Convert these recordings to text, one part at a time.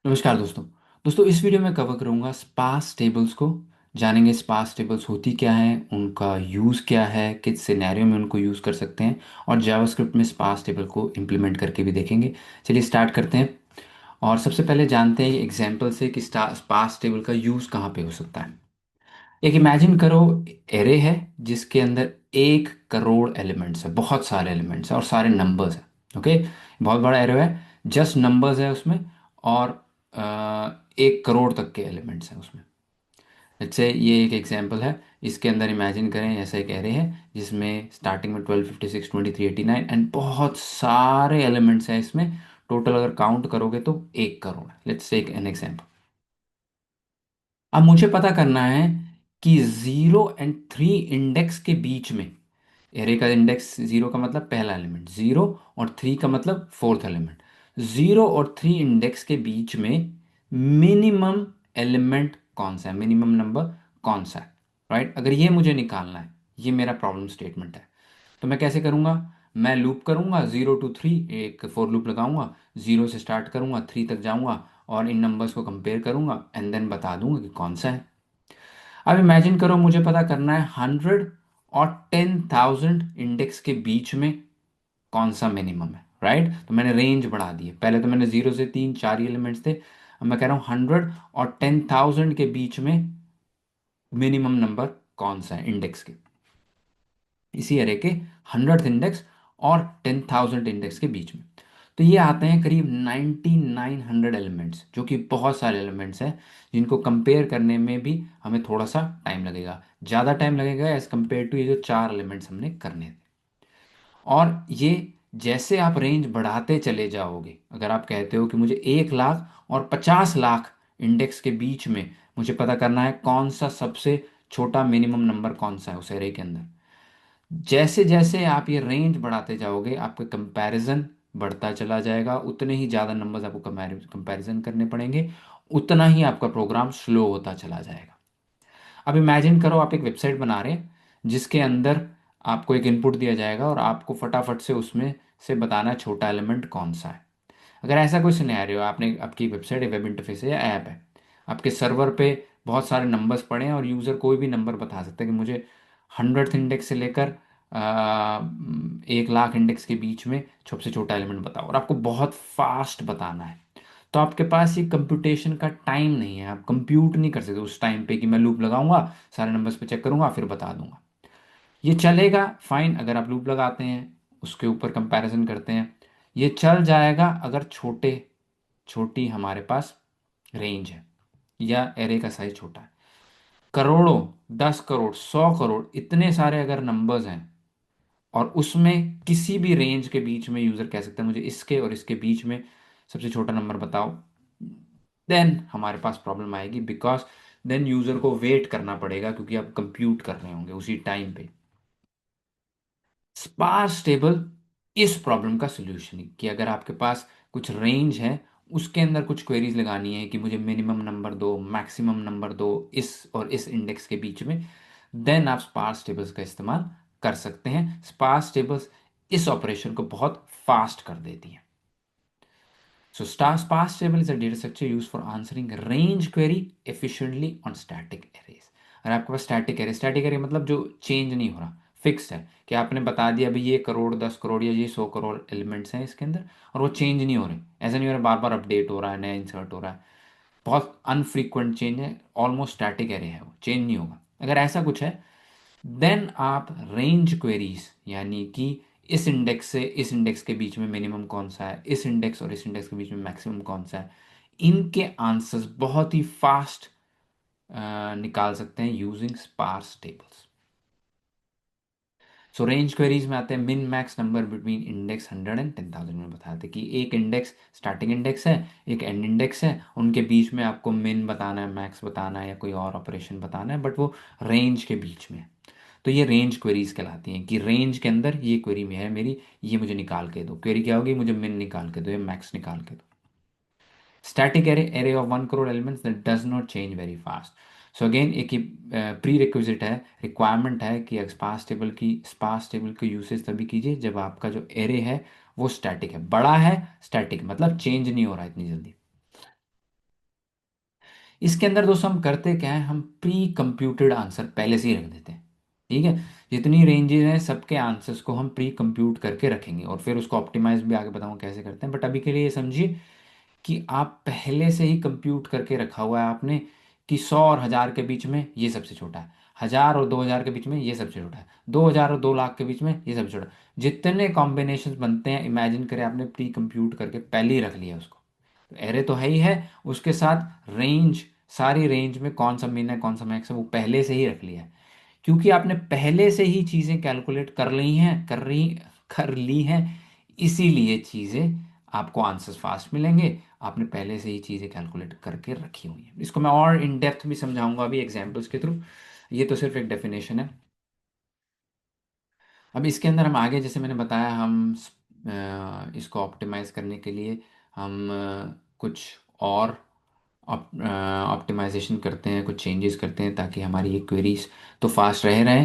नमस्कार दोस्तों। इस वीडियो में कवर करूंगा स्पार्स टेबल्स को। जानेंगे स्पार्स टेबल्स होती क्या है, उनका यूज़ क्या है, किस सिनेरियो में उनको यूज़ कर सकते हैं, और जावास्क्रिप्ट में स्पार्स टेबल को इम्प्लीमेंट करके भी देखेंगे। चलिए स्टार्ट करते हैं। और सबसे पहले जानते हैं एग्जाम्पल से कि स्पार्स टेबल का यूज़ कहाँ पे हो सकता है। एक इमेजिन करो, एरे है जिसके अंदर 1 करोड़ एलिमेंट्स है, बहुत सारे एलिमेंट्स हैं और सारे नंबर्स हैं। ओके, बहुत बड़ा एरे है, जस्ट नंबर्स है उसमें। और 1 करोड़ तक के एलिमेंट्स हैं उसमें। जैसे ये एक एग्जांपल है। इसके अंदर इमेजिन करें ऐसा एक एरे है जिसमें स्टार्टिंग में 12, 56, 23, 89 एंड बहुत सारे एलिमेंट्स हैं इसमें। टोटल अगर काउंट करोगे तो 1 करोड़ है। Let's take an example. अब मुझे पता करना है कि 0 और 3 इंडेक्स के बीच में, एरे का इंडेक्स 0 का मतलब पहला एलिमेंट, 0 और 3 का मतलब फोर्थ एलिमेंट, 0 और 3 इंडेक्स के बीच में मिनिमम एलिमेंट कौन सा है, मिनिमम नंबर कौन सा है। राइट, अगर ये मुझे निकालना है, ये मेरा प्रॉब्लम स्टेटमेंट है, तो मैं कैसे करूंगा। मैं लूप करूंगा 0 to 3, एक फॉर लूप लगाऊंगा, 0 से स्टार्ट करूंगा, 3 तक जाऊंगा और इन नंबर्स को कंपेयर करूंगा एंड देन बता दूंगा कि कौन सा है। अब इमेजिन करो मुझे पता करना है 100 और 10,000 इंडेक्स के बीच में कौन सा मिनिमम है। राइट, तो मैंने रेंज बढ़ा दी है। पहले तो मैंने 0 से 3 4 ही एलिमेंट्स थे, अब मैं कह रहा हूँ 100 और 10,000 के बीच में मिनिमम नंबर कौन सा है इंडेक्स के, इसी एरे के 100th इंडेक्स और 10,000 इंडेक्स के बीच में। तो ये आते हैं करीब 9900 एलिमेंट्स, जो कि बहुत सारे एलिमेंट्स हैं जिनको कंपेयर करने में भी हमें थोड़ा सा टाइम लगेगा, ज़्यादा टाइम लगेगा एज कम्पेयर टू ये जो 4 एलिमेंट्स हमने करने थे। और ये जैसे आप रेंज बढ़ाते चले जाओगे, अगर आप कहते हो कि मुझे 1 लाख और 50 लाख इंडेक्स के बीच में मुझे पता करना है कौन सा सबसे छोटा मिनिमम नंबर कौन सा है उस एरे के अंदर, जैसे जैसे आप ये रेंज बढ़ाते जाओगे आपका कंपैरिजन बढ़ता चला जाएगा, उतने ही ज़्यादा नंबर्स आपको कंपैरिजन करने पड़ेंगे, उतना ही आपका प्रोग्राम स्लो होता चला जाएगा। अब इमेजिन करो आप एक वेबसाइट बना रहे हैं जिसके अंदर आपको एक इनपुट दिया जाएगा और आपको फटाफट से उसमें से बताना है छोटा एलिमेंट कौन सा है। अगर ऐसा कोई सिनेरियो, आपने आपकी वेबसाइट है, वेब इंटरफेस है या ऐप है, आपके सर्वर पे बहुत सारे नंबर्स पड़े हैं और यूज़र कोई भी नंबर बता सकता है कि मुझे 100th इंडेक्स से लेकर 1 लाख इंडेक्स के बीच में सबसे छोटा एलिमेंट बताओ, और आपको बहुत फास्ट बताना है। तो आपके पास ये कंप्यूटेशन का टाइम नहीं है, आप कंप्यूट नहीं कर सकते उस टाइम पे कि मैं लूप लगाऊंगा, सारे नंबर्स पे चेक करूंगा फिर बता दूंगा। ये चलेगा फाइन अगर आप लूप लगाते हैं, उसके ऊपर कंपैरिजन करते हैं, ये चल जाएगा अगर छोटी हमारे पास रेंज है या एरे का साइज छोटा है। करोड़ों, 10 करोड़, 100 करोड़, इतने सारे अगर नंबर्स हैं और उसमें किसी भी रेंज के बीच में यूजर कह सकता है मुझे इसके और इसके बीच में सबसे छोटा नंबर बताओ, देन हमारे पास प्रॉब्लम आएगी, बिकॉज देन यूजर को वेट करना पड़ेगा क्योंकि आप कंप्यूट कर रहे होंगे उसी टाइम पे। स्पार्स टेबल इस प्रॉब्लम का सोल्यूशन है कि अगर आपके पास कुछ रेंज है, उसके अंदर कुछ क्वेरीज लगानी है कि मुझे मिनिमम नंबर दो, मैक्सिमम नंबर दो इस और इस इंडेक्स के बीच में, देन आप स्पार्स टेबल्स का इस्तेमाल कर सकते हैं। स्पार्स टेबल्स इस ऑपरेशन को बहुत फास्ट कर देती हैं। So sparse table is a data structure used for answering range query efficiently on static arrays। अगर आपके पास स्टैटिक एरे मतलब जो चेंज नहीं हो रहा, फिक्स है कि आपने बता दिया अभी ये करोड़, 10 करोड़ या ये 100 करोड़ एलिमेंट्स हैं इसके अंदर, और वो चेंज नहीं हो रहे, ऐसा नहीं हो रहा बार बार अपडेट हो रहा है, नया इंसर्ट हो रहा है, बहुत अनफ्रीक्वेंट चेंज है, ऑलमोस्ट स्टैटिक एरे है, वो चेंज नहीं होगा। अगर ऐसा कुछ है, देन आप रेंज क्वेरीज, यानी कि इस इंडेक्स से इस इंडेक्स के बीच में मिनिमम कौन सा है, इस इंडेक्स और इस इंडेक्स के बीच में मैक्सिमम कौन सा है, इनके आंसर्स बहुत ही फास्ट निकाल सकते हैं using sparse tables. So range queries में आते हैं min max number between index 100 and 10,000 में बताया था कि एक इंडेक्स स्टार्टिंग इंडेक्स है, एक एंड इंडेक्स है, उनके बीच में आपको मिन बताना है, मैक्स बताना है या कोई और ऑपरेशन बताना है, बट वो रेंज के बीच में है। तो ये रेंज क्वेरीज कहलाती हैं कि रेंज के अंदर ये क्वेरी में है मेरी, ये मुझे निकाल के दो। क्वेरी क्या होगी, मुझे मिन निकाल के दो या मैक्स निकाल के दो। Static array, array of 1 crore elements that does not change very fast. So again एक ही प्री रिक्विजिट है, रिक्वायरमेंट है कि स्पार्स टेबल की यूसेज तभी कीजिए जब आपका जो एरे है वो स्टैटिक है, बड़ा है, स्टैटिक मतलब चेंज नहीं हो रहा है इतनी जल्दी। इसके अंदर दोस्तों हम करते क्या है, हम प्री कंप्यूटेड आंसर पहले से ही रख देते हैं। ठीक है, जितनी रेंजेस हैं सबके आंसर्स को हम प्री कंप्यूट करके रखेंगे, और फिर उसको ऑप्टिमाइज भी आगे बताऊंगा कैसे करते हैं। बट अभी के लिए ये समझिए कि आप पहले से ही कंप्यूट करके रखा हुआ है आपने कि 100 और 1000 के बीच में ये सबसे छोटा है, 1000 और 2000 के बीच में ये सबसे छोटा है, 2000 और 2 लाख के बीच में ये सबसे छोटा है। जितने कॉम्बिनेशन बनते हैं इमेजिन करें आपने प्री कंप्यूट करके पहले ही रख लिया उसको। तो एरे तो है ही है, उसके साथ रेंज, सारी रेंज में कौन सा मिन है कौन सा मैक्स है वो पहले से ही रख लिया है। क्योंकि आपने पहले से ही चीज़ें कैलकुलेट कर ली हैं, कर ली हैं, इसीलिए चीज़ें आपको आंसर्स फास्ट मिलेंगे। आपने पहले से ही चीज़ें कैलकुलेट करके रखी हुई हैं। इसको मैं और इन डेप्थ भी समझाऊंगा अभी एग्जांपल्स के थ्रू। ये तो सिर्फ एक डेफिनेशन है। अब इसके अंदर हम आगे, जैसे मैंने बताया, हम इसको ऑप्टिमाइज करने के लिए हम कुछ और ऑप्टिमाइजेशन करते हैं, कुछ चेंजेस करते हैं ताकि हमारी ये क्वेरीज तो फास्ट रहे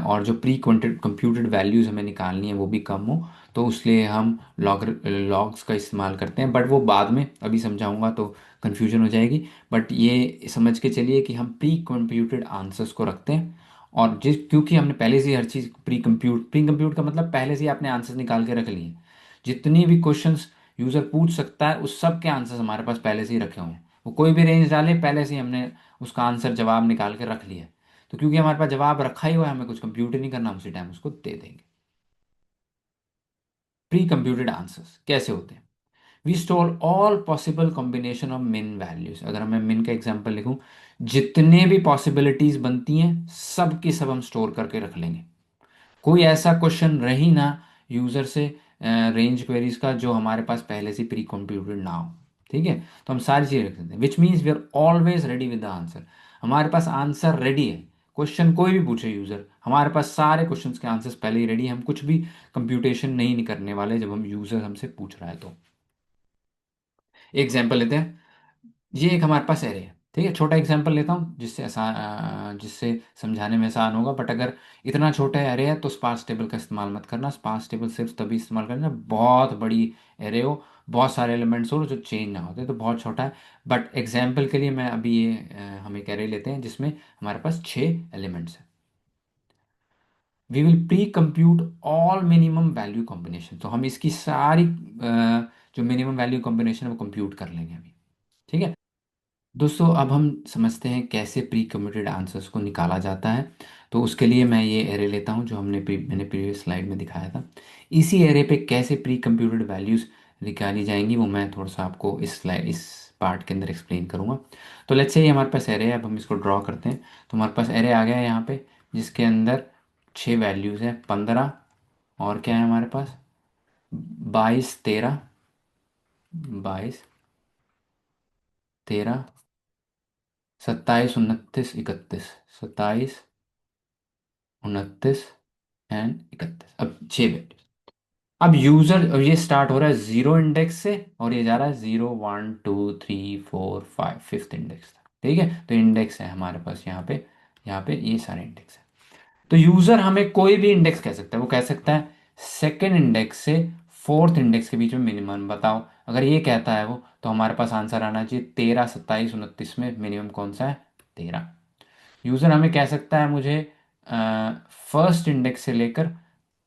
और जो प्री कंप्यूटेड वैल्यूज़ हमें निकालनी है वो भी कम हो। तो उसलिए हम लॉग्स का इस्तेमाल करते हैं, बट वो बाद में अभी समझाऊंगा तो कन्फ्यूजन हो जाएगी। बट ये समझ के चलिए कि हम प्री कंप्यूटेड आंसर्स को रखते हैं, और जिस क्योंकि हमने पहले से ही हर चीज़ प्री कंप्यूट का मतलब पहले से ही आपने आंसर्स निकाल के रख लिए। जितनी भी क्वेश्चंस यूज़र पूछ सकता है उस सब के आंसर्स हमारे पास पहले से ही रखे हुए हैं। वो कोई भी रेंज डाले पहले से ही हमने उसका आंसर जवाब निकाल के रख लिया है। तो क्योंकि हमारे पास जवाब रखा ही हुआ है, हमें कुछ कंप्यूट ही नहीं करना, हम उसी टाइम उसको दे देंगे। प्री कंप्यूटेड आंसर्स कैसे होते हैं? We store all possible combination of min values. अगर मैं मिन का एग्जांपल लिखूं, जितने भी पॉसिबिलिटीज बनती हैं सब की सब हम स्टोर करके रख लेंगे। कोई ऐसा क्वेश्चन रह ही ना यूजर से रेंज क्वेरीज का जो हमारे पास पहले से प्री कंप्यूटेड ना हो। ठीक है, तो हम सारी चीजें रख देते हैं, which means we are always ready with the answer. हमारे पास आंसर रेडी है। क्वेश्चन कोई भी पूछे यूजर, हमारे पास सारे क्वेश्चंस के आंसर्स पहले ही रेडी है। हम कुछ भी कंप्यूटेशन नहीं करने वाले जब हम यूजर हमसे पूछ रहा है तो। एग्जाम्पल लेते हैं, ये एक हमारे पास एरे है। ठीक है, छोटा एग्जांपल लेता हूँ जिससे आसान, जिससे समझाने में आसान होगा। बट अगर इतना छोटा एरे है तो स्पार्स टेबल का इस्तेमाल मत करना। स्पार्स टेबल सिर्फ तभी इस्तेमाल करना बहुत बड़ी एरे हो, बहुत सारे एलिमेंट्स हो जो चेंज ना होते, तो बहुत छोटा है। बट एग्जांपल के लिए मैं अभी ये हम एक एरे लेते हैं जिसमें हमारे पास 6 एलिमेंट्स हैं। We will precompute all minimum value combination. तो हम इसकी सारी जो मिनिमम वैल्यू कॉम्बिनेशन है वो कंप्यूट कर लेंगे अभी। ठीक है दोस्तों, अब हम समझते हैं कैसे प्री कंप्यूटेड आंसर्स को निकाला जाता है। तो उसके लिए मैं ये एरे लेता हूँ जो मैंने प्रीवियस स्लाइड में दिखाया था। इसी एरे पे कैसे प्री कंप्यूटेड वैल्यूज़ निकाली जाएंगी वो मैं थोड़ा सा आपको इस पार्ट के अंदर एक्सप्लेन करूँगा। तो लेट्स से ये हमारे पास एरे है, अब हम इसको ड्रॉ करते हैं। तो हमारे पास एरे आ गया है यहाँ पे, जिसके अंदर 6 वैल्यूज़ है, 15, और क्या है हमारे पास, 22, 13, 22, 13, 27, 29, 31, 27, 29 एंड 31। अब 6 वैल्यू। अब यूजर, अब ये स्टार्ट हो रहा है 0 इंडेक्स से और ये जा रहा है 0, 1, 2, 3, 4, 5, फिफ्थ इंडेक्स तक। ठीक है, तो इंडेक्स है हमारे पास यहाँ पे ये सारे इंडेक्स है। तो यूजर हमें कोई भी इंडेक्स कह सकता है। वो कह सकता है सेकेंड इंडेक्स से फोर्थ इंडेक्स के बीच में मिनिमम बताओ। अगर ये कहता है वो, तो हमारे पास आंसर आना चाहिए 13, 27, 29 में मिनिमम कौन सा है, 13। यूज़र हमें कह सकता है मुझे फर्स्ट इंडेक्स से लेकर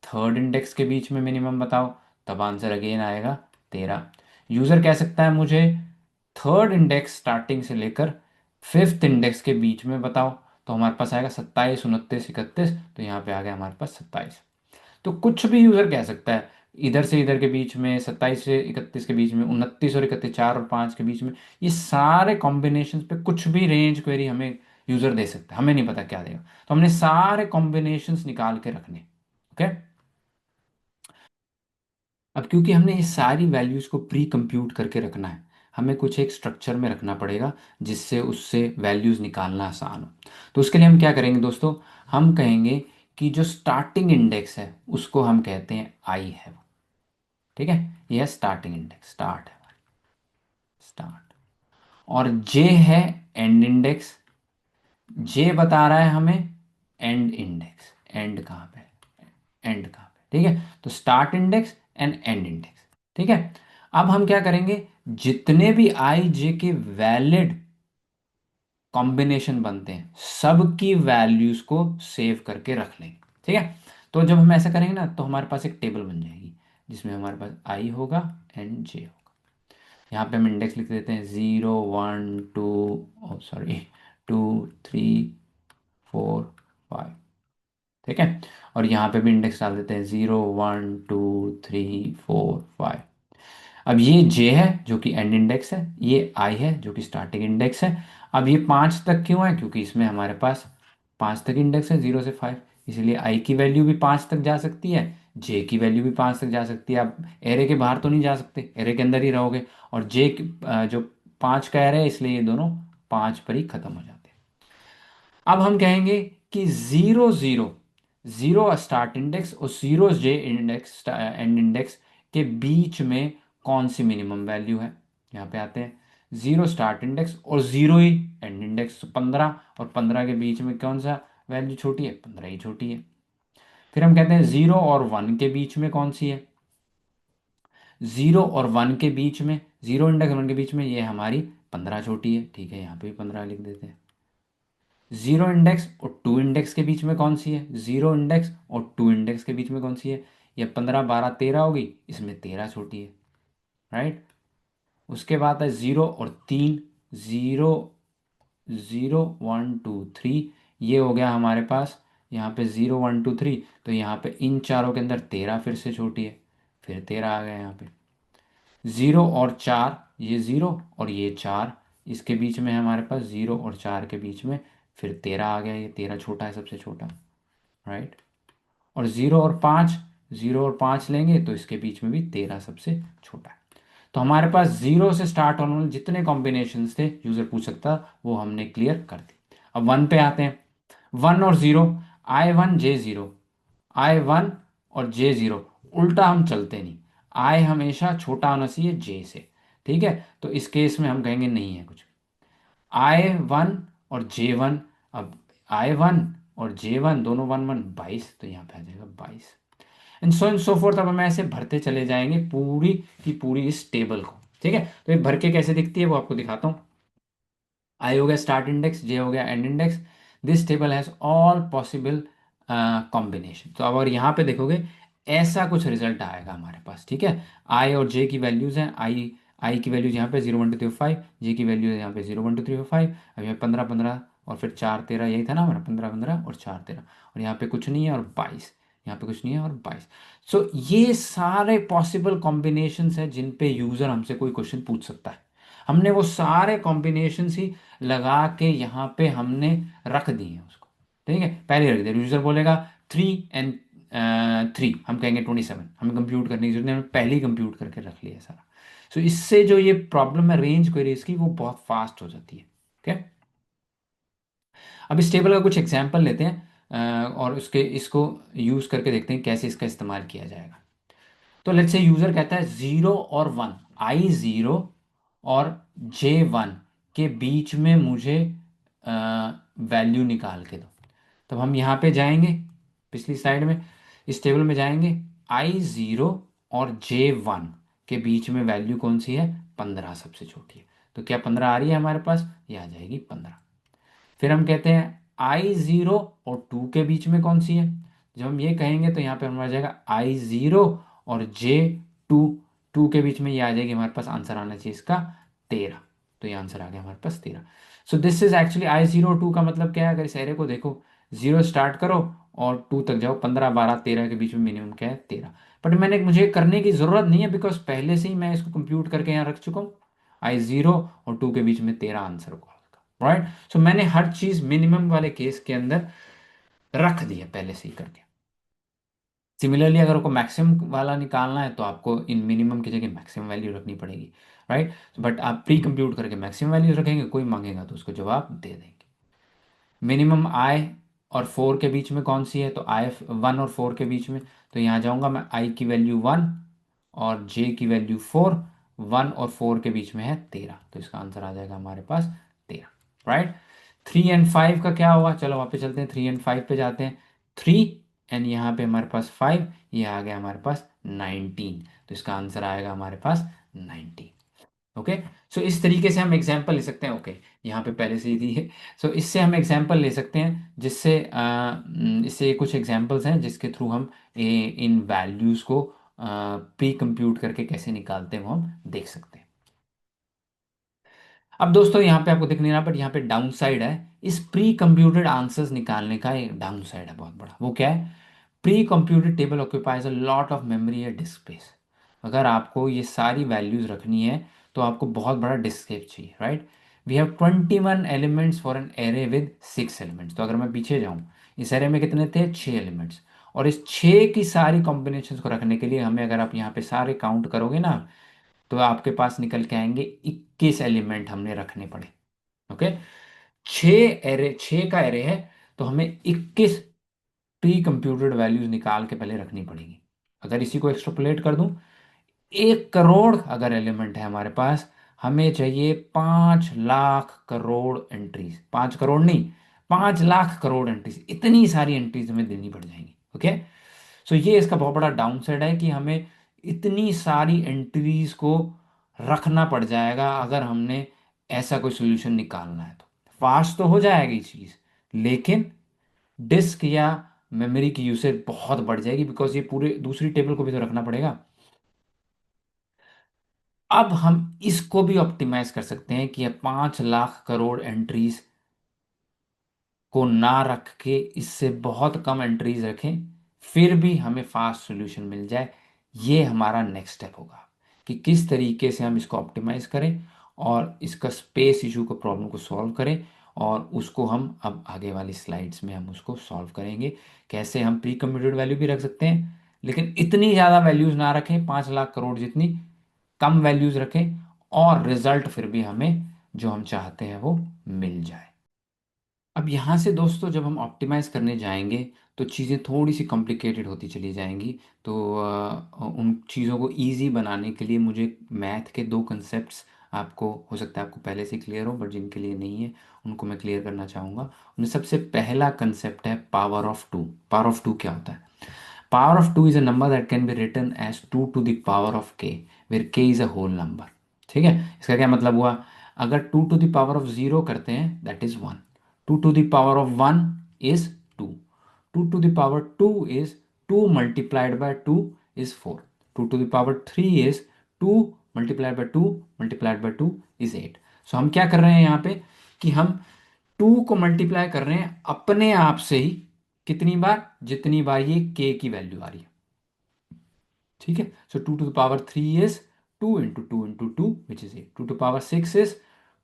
थर्ड इंडेक्स के बीच में मिनिमम बताओ, तब आंसर अगेन आएगा 13। यूज़र कह सकता है मुझे थर्ड इंडेक्स स्टार्टिंग से लेकर फिफ्थ इंडेक्स के बीच में बताओ, तो हमारे पास आएगा 27, 29, 31। तो यहाँ पे आ गया हमारे पास 27। तो कुछ भी यूज़र कह सकता है, इधर से इधर के बीच में, 27 से 31 के बीच में, 29 और 31, 4 और 5 के बीच में, ये सारे कॉम्बिनेशन पे कुछ भी रेंज क्वेरी हमें यूज़र दे सकता है। हमें नहीं पता क्या देगा, तो हमने सारे कॉम्बिनेशंस निकाल के रखने। ओके, अब क्योंकि हमने ये सारी वैल्यूज़ को प्री कंप्यूट करके रखना है, हमें कुछ एक स्ट्रक्चर में रखना पड़ेगा जिससे उससे वैल्यूज़ निकालना आसान हो। तो उसके लिए हम क्या करेंगे दोस्तों, हम कहेंगे कि जो स्टार्टिंग इंडेक्स है उसको हम कहते हैं आई है। ठीक है, ये है स्टार्टिंग इंडेक्स, स्टार्ट है, स्टार्ट। और जे है एंड इंडेक्स। जे बता रहा है हमें एंड इंडेक्स, एंड कहाँ पे, एंड कहाँ पे। ठीक है, तो start index and and index. ठीक है, अब हम क्या करेंगे, जितने भी आई जे के वैलिड कॉम्बिनेशन बनते हैं, सबकी वैल्यूज को सेव करके रख लेंगे। ठीक है, तो जब हम ऐसा करेंगे ना, तो हमारे पास एक टेबल बन जाएगी जिसमें हमारे पास आई होगा एंड जे होगा। यहाँ पे हम इंडेक्स लिख देते हैं 0 1 2, सॉरी 2 3 4 5। ठीक है, और यहाँ पे भी इंडेक्स डाल देते हैं 0 1 2 3 4 5। अब ये जे है जो कि एंड इंडेक्स है, ये आई है जो कि स्टार्टिंग इंडेक्स है। अब ये 5 तक क्यों है, क्योंकि इसमें हमारे पास 5 तक इंडेक्स है 0 से 5, इसलिए आई की वैल्यू भी 5 तक जा सकती है, जे की वैल्यू भी 5 तक जा सकती है। आप एरे के बाहर तो नहीं जा सकते, एरे के अंदर ही रहोगे। और जो 5 का एरे है, इसलिए ये दोनों 5 पर ही खत्म हो जाते हैं। अब हम कहेंगे कि 0 0, 0 स्टार्ट इंडेक्स और 0 जे इंडेक्स एंड इंडेक्स के बीच में कौन सी मिनिमम वैल्यू है। यहाँ पे आते हैं, 0 स्टार्ट इंडेक्स और 0 ही एंड इंडेक्स, तो 15 और 15 के बीच में कौन सा वैल्यू छोटी है, 15 ही छोटी है। फिर हम कहते हैं 0 और 1 के बीच में कौन सी है, 0 और 1 के बीच में, 0 इंडेक्स 1 के बीच में ये हमारी 15 छोटी है। ठीक है, यहाँ पे भी 15 लिख देते हैं। 0 इंडेक्स और 2 इंडेक्स के बीच में कौन सी है, 0 इंडेक्स और 2 इंडेक्स के बीच में कौन सी है, ये 15 12 13 होगी, इसमें 13 छोटी है। राइट, उसके बाद है 0 और 3, 0 0 1 2 3, ये हो गया हमारे पास यहाँ पे 0 1 2 3, तो यहाँ पे इन चारों के अंदर 13 फिर से छोटी है, फिर 13 आ गया यहाँ पे। 0 और 4, ये 0 और ये 4, इसके बीच में है हमारे पास 0 और 4 के बीच में, फिर 13 आ गया, ये 13 छोटा है, सबसे छोटा। राइट, और 0 और 5, 0 और 5 लेंगे तो इसके बीच में भी 13 सबसे छोटा है। तो हमारे पास 0 से स्टार्ट होने वाले जितने कॉम्बिनेशन थे यूजर पूछ सकता, वो हमने क्लियर कर दी। अब 1 पे आते हैं, 1 और 0, I 1 J 0, I 1 और J 0, उल्टा हम चलते नहीं, आई हमेशा छोटा होना चाहिए जे से। ठीक है, तो इस केस में हम कहेंगे नहीं है कुछ, I 1 और J 1। अब I 1 और J 1 दोनों 1 1, 22, तो यहाँ पे आ जाएगा 22, and so and so fourth. अब हम ऐसे भरते चले जाएंगे पूरी की पूरी इस टेबल को। ठीक है, तो ये भर के कैसे दिखती है वो आपको दिखाता हूँ। आई हो गया स्टार्ट इंडेक्स, जे हो गया and index, this table has all possible combination. तो अब और यहाँ पे देखोगे ऐसा कुछ रिजल्ट आएगा हमारे पास। ठीक है, आई और जे की वैल्यूज हैं, आई की वैल्यूज यहाँ पे 0 1 2 3 4 5, जे की वैल्यूज यहाँ पे 0 1 2 3 4 5। अब यहाँ 15 15 और फिर 4 13, यही था ना हमारा, 15 15 और 4 13, और यहाँ पे कुछ नहीं है और 22, यहाँ पे कुछ नहीं है और 22। सो ये सारे पॉसिबल कॉम्बिनेशंस हैं जिन पे यूजर हमसे कोई क्वेश्चन पूछ सकता है। हमने वो सारे कॉम्बिनेशंस ही लगा के यहाँ पे हमने रख दिए हैं उसको। ठीक है, पहले रख दिया, यूजर बोलेगा 3 and 3, हम कहेंगे 27, हमें कंप्यूट करने की जरूरत नहीं, हमने पहले ही कंप्यूट करके रख लिया है सारा। सो इससे जो ये प्रॉब्लम है रेंज क्वेरीज की, वो बहुत फास्ट हो जाती है। ओके, अब इस टेबल का कुछ एग्जांपल लेते हैं और उसके इसको यूज करके देखते हैं कैसे इसका इस्तेमाल किया जाएगा। तो लेट्स से यूजर कहता है 0 और 1, I 0 और J 1 के बीच में मुझे वैल्यू निकाल के दो। तब हम यहाँ पे जाएंगे, पिछली स्लाइड में इस टेबल में जाएंगे, I 0 और J 1 के बीच में वैल्यू कौन सी है, 15 सबसे छोटी है। तो क्या 15 आ रही है हमारे पास, ये आ जाएगी 15। फिर हम कहते हैं I 0 और 2 के बीच में कौन सी है। जब हम ये कहेंगे तो यहाँ पे हमारा जाएगा I 0 और J 2, 2 के बीच में ये आ जाएगी, हमारे पास आंसर आना चाहिए इसका 13। तो ये आंसर आ गया हमारे पास 13। So this is actually I 0 और 2 का मतलब क्या है, अगर इस एरे को देखो, 0 स्टार्ट करो और 2 तक जाओ, 15 12 13 के बीच में मिनिमम क्या है, 13। बट मुझे करने की जरूरत नहीं है, बिकॉज पहले से ही मैं इसको कंप्यूट करके यहाँ रख चुका हूँ। I 0 और 2 के बीच में 13 आंसर होगा। राइट, सो मैंने हर चीज मिनिमम वाले केस के अंदर रख दी है पहले से ही करके। सिमिलरली अगर आपको मैक्सिमम वाला निकालना है तो आपको इन मिनिमम की जगह मैक्सिमम वैल्यू रखनी पड़ेगी। राइट, बट आप प्री कंप्यूट करके मैक्सिमम वैल्यू रखेंगे, कोई मांगेगा तो उसको जवाब दे देंगे। मिनिमम I और 4 के बीच में कौन सी है, तो I 1 और 4 के बीच में, तो यहाँ जाऊंगा मैं, I की वैल्यू 1 और J की वैल्यू 4, 1 और 4 के बीच में है 13, तो इसका आंसर आ जाएगा हमारे पास 13। राइट, 3 and 5 का क्या होगा, चलो वापस चलते हैं, 3 and 5 पे जाते हैं। 3 एंड यहाँ पे हमारे पास 5, ये आ गया हमारे पास 19, तो इसका आंसर आएगा हमारे पास 19। ओके। सो इस तरीके से हम एग्जाम्पल ले सकते हैं। ओके, यहाँ पे पहले से ही दी है। सो इससे हम एग्जाम्पल ले सकते हैं, जिससे इससे कुछ एग्जाम्पल्स हैं जिसके थ्रू हम इन वैल्यूज़ को प्री कंप्यूट करके कैसे निकालते हैं वो हम देख सकते हैं। अब दोस्तों यहाँ पे आपको दिख नहीं रहा, बट यहाँ पे डाउन साइड है। इस प्री कंप्यूटेड आंसर्स निकालने का एक डाउन साइड है बहुत बड़ा। वो क्या है? Pre computed table occupies a lot of memory या डिस्क स्पेस। अगर आपको ये सारी वैल्यूज रखनी है तो आपको बहुत बड़ा डिस्क स्पेस चाहिए, right? We have 21 elements for an array with 6 elements. तो अगर मैं पीछे जाऊँ, इस एरे में कितने थे? 6 एलिमेंट्स। और इस 6 की सारी कॉम्बिनेशंस को रखने के लिए हमें, अगर आप यहाँ पे सारे काउंट करोगे ना, तो आपके पास निकल के आएंगे 21 एलिमेंट हमने रखने पड़े। ओके, 6 का एरे है, तो हमें 21 प्री कंप्यूटेड वैल्यूज निकाल के पहले रखनी पड़ेगी। अगर इसी को एक्सट्रपोलेट कर दूं, 1 करोड़ अगर एलिमेंट है हमारे पास, हमें चाहिए 5 लाख करोड़ एंट्रीज। 5 करोड़ नहीं, 5 लाख करोड़ एंट्रीज। इतनी सारी एंट्रीज हमें देनी पड़ जाएंगी। ओके। सो ये इसका बहुत बड़ा डाउन साइड है कि हमें इतनी सारी एंट्रीज को रखना पड़ जाएगा अगर हमने ऐसा कोई सोल्यूशन निकालना है। तो फास्ट तो हो जाएगी चीज़, लेकिन डिस्क या मेमोरी की यूसेज बहुत बढ़ जाएगी, बिकॉज ये पूरे दूसरी टेबल को भी तो रखना पड़ेगा। अब हम इसको भी ऑप्टिमाइज कर सकते हैं कि ये 5 लाख करोड़ एंट्रीज को ना रख के इससे बहुत कम एंट्रीज रखें, फिर भी हमें फास्ट सॉल्यूशन मिल जाए। ये हमारा नेक्स्ट स्टेप होगा कि किस तरीके से हम इसको ऑप्टिमाइज करें और इसका स्पेस इशू को, प्रॉब्लम को सॉल्व करें। और उसको हम अब आगे वाली स्लाइड्स में हम उसको सॉल्व करेंगे। कैसे हम प्री कंप्यूटेड वैल्यू भी रख सकते हैं, लेकिन इतनी ज़्यादा वैल्यूज़ ना रखें, 5 लाख करोड़ जितनी, कम वैल्यूज़ रखें, और रिजल्ट फिर भी हमें जो हम चाहते हैं वो मिल जाए। अब यहाँ से दोस्तों जब हम ऑप्टिमाइज करने जाएंगे तो चीज़ें थोड़ी सी कॉम्प्लिकेटेड होती चली जाएंगी। तो उन चीज़ों को इजी बनाने के लिए मुझे मैथ के 2 कंसेप्ट्स, आपको हो सकता है आपको पहले से क्लियर हो, बट जिनके लिए नहीं है उनको मैं क्लियर करना चाहूँगा। उनमें सबसे पहला कंसेप्ट है power of two. Power of two क्या होता है? Power of 2 is a number that can be written as 2 to the power of k, where k is a whole number। ठीक है, इसका क्या मतलब हुआ? अगर 2 to the power of 0 करते हैं, that is 1। 2 to the power of 1 is 2। 2 to the power 2 is 2 multiplied by 2 is 4। 2 to the power 3 is 2 multiplied by 2 multiplied by 2 is 8। सो हम क्या कर रहे हैं यहाँ पे कि हम 2 को मल्टीप्लाई कर रहे हैं अपने आप से ही, कितनी बार? जितनी बार ये k की वैल्यू आ रही है। ठीक है, so 2 to the power 3 is 2 into 2 into 2 which is 8। 2 to the power 6 is